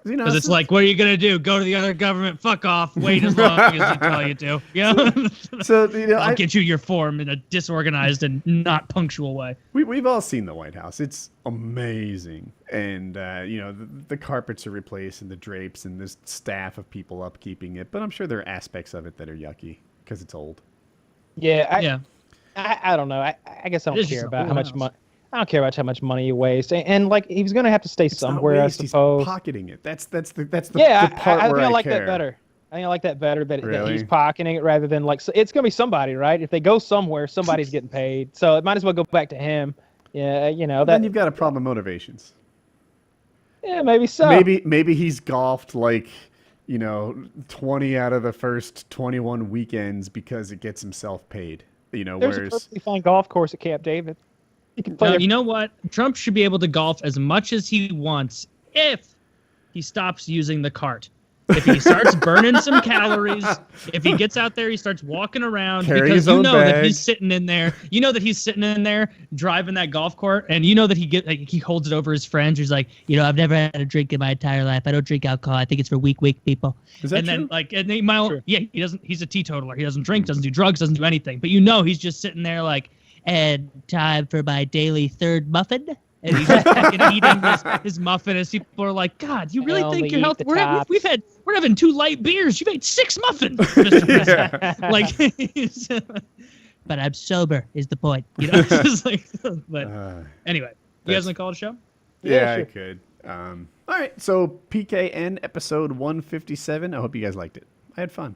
because it's like, what are you gonna do? Go to the other government? Fuck off. Wait as long as they tell you to. Yeah. So I'll get you your form in a disorganized and not punctual way. We've all seen the White House. It's amazing, and the carpets are replaced and the drapes and this staff of people upkeeping it. But I'm sure there are aspects of it that are yucky because it's old. Yeah. I don't know. I guess I don't care about how much money. I don't care about how much money he wastes, and like he was going to have to stay somewhere. I suppose he's pocketing it. That's the I part think where I like care. that better. I think I like that better that Really? he's pocketing it rather than like it's going to be somebody, right? If they go somewhere, somebody's getting paid, so it might as well go back to him. Yeah, that. Then you've got a problem of motivations. Yeah, maybe so. Maybe he's golfed like 20 out of the first 21 weekends because it gets himself paid. There's Whereas a perfectly fine golf course at Camp David. You can play No, their- you know what? Trump should be able to golf as much as he wants if he stops using the cart. If he starts burning some calories, if he gets out there, he starts walking around, Carry because his you own know that bag. he's sitting in there. You know that he's sitting in there driving that golf cart, and you know that he holds it over his friends. He's like, I've never had a drink in my entire life. I don't drink alcohol. I think it's for weak people. Is that And then true? and he might, Sure. yeah, he doesn't. He's a teetotaler. He doesn't drink, doesn't do drugs, doesn't do anything. But you know he's just sitting there like, and time for my daily third muffin. And he's just fucking eating his muffin as people are like, God, you really I think only your eat health? the We're tops. having 2 light beers. You've ate 6 muffins, Mr. President. Like, but I'm sober is the point. It's just like, but anyway, you guys want to call it a show? Yeah, sure. I could. All right, so PKN episode 157. I hope you guys liked it. I had fun.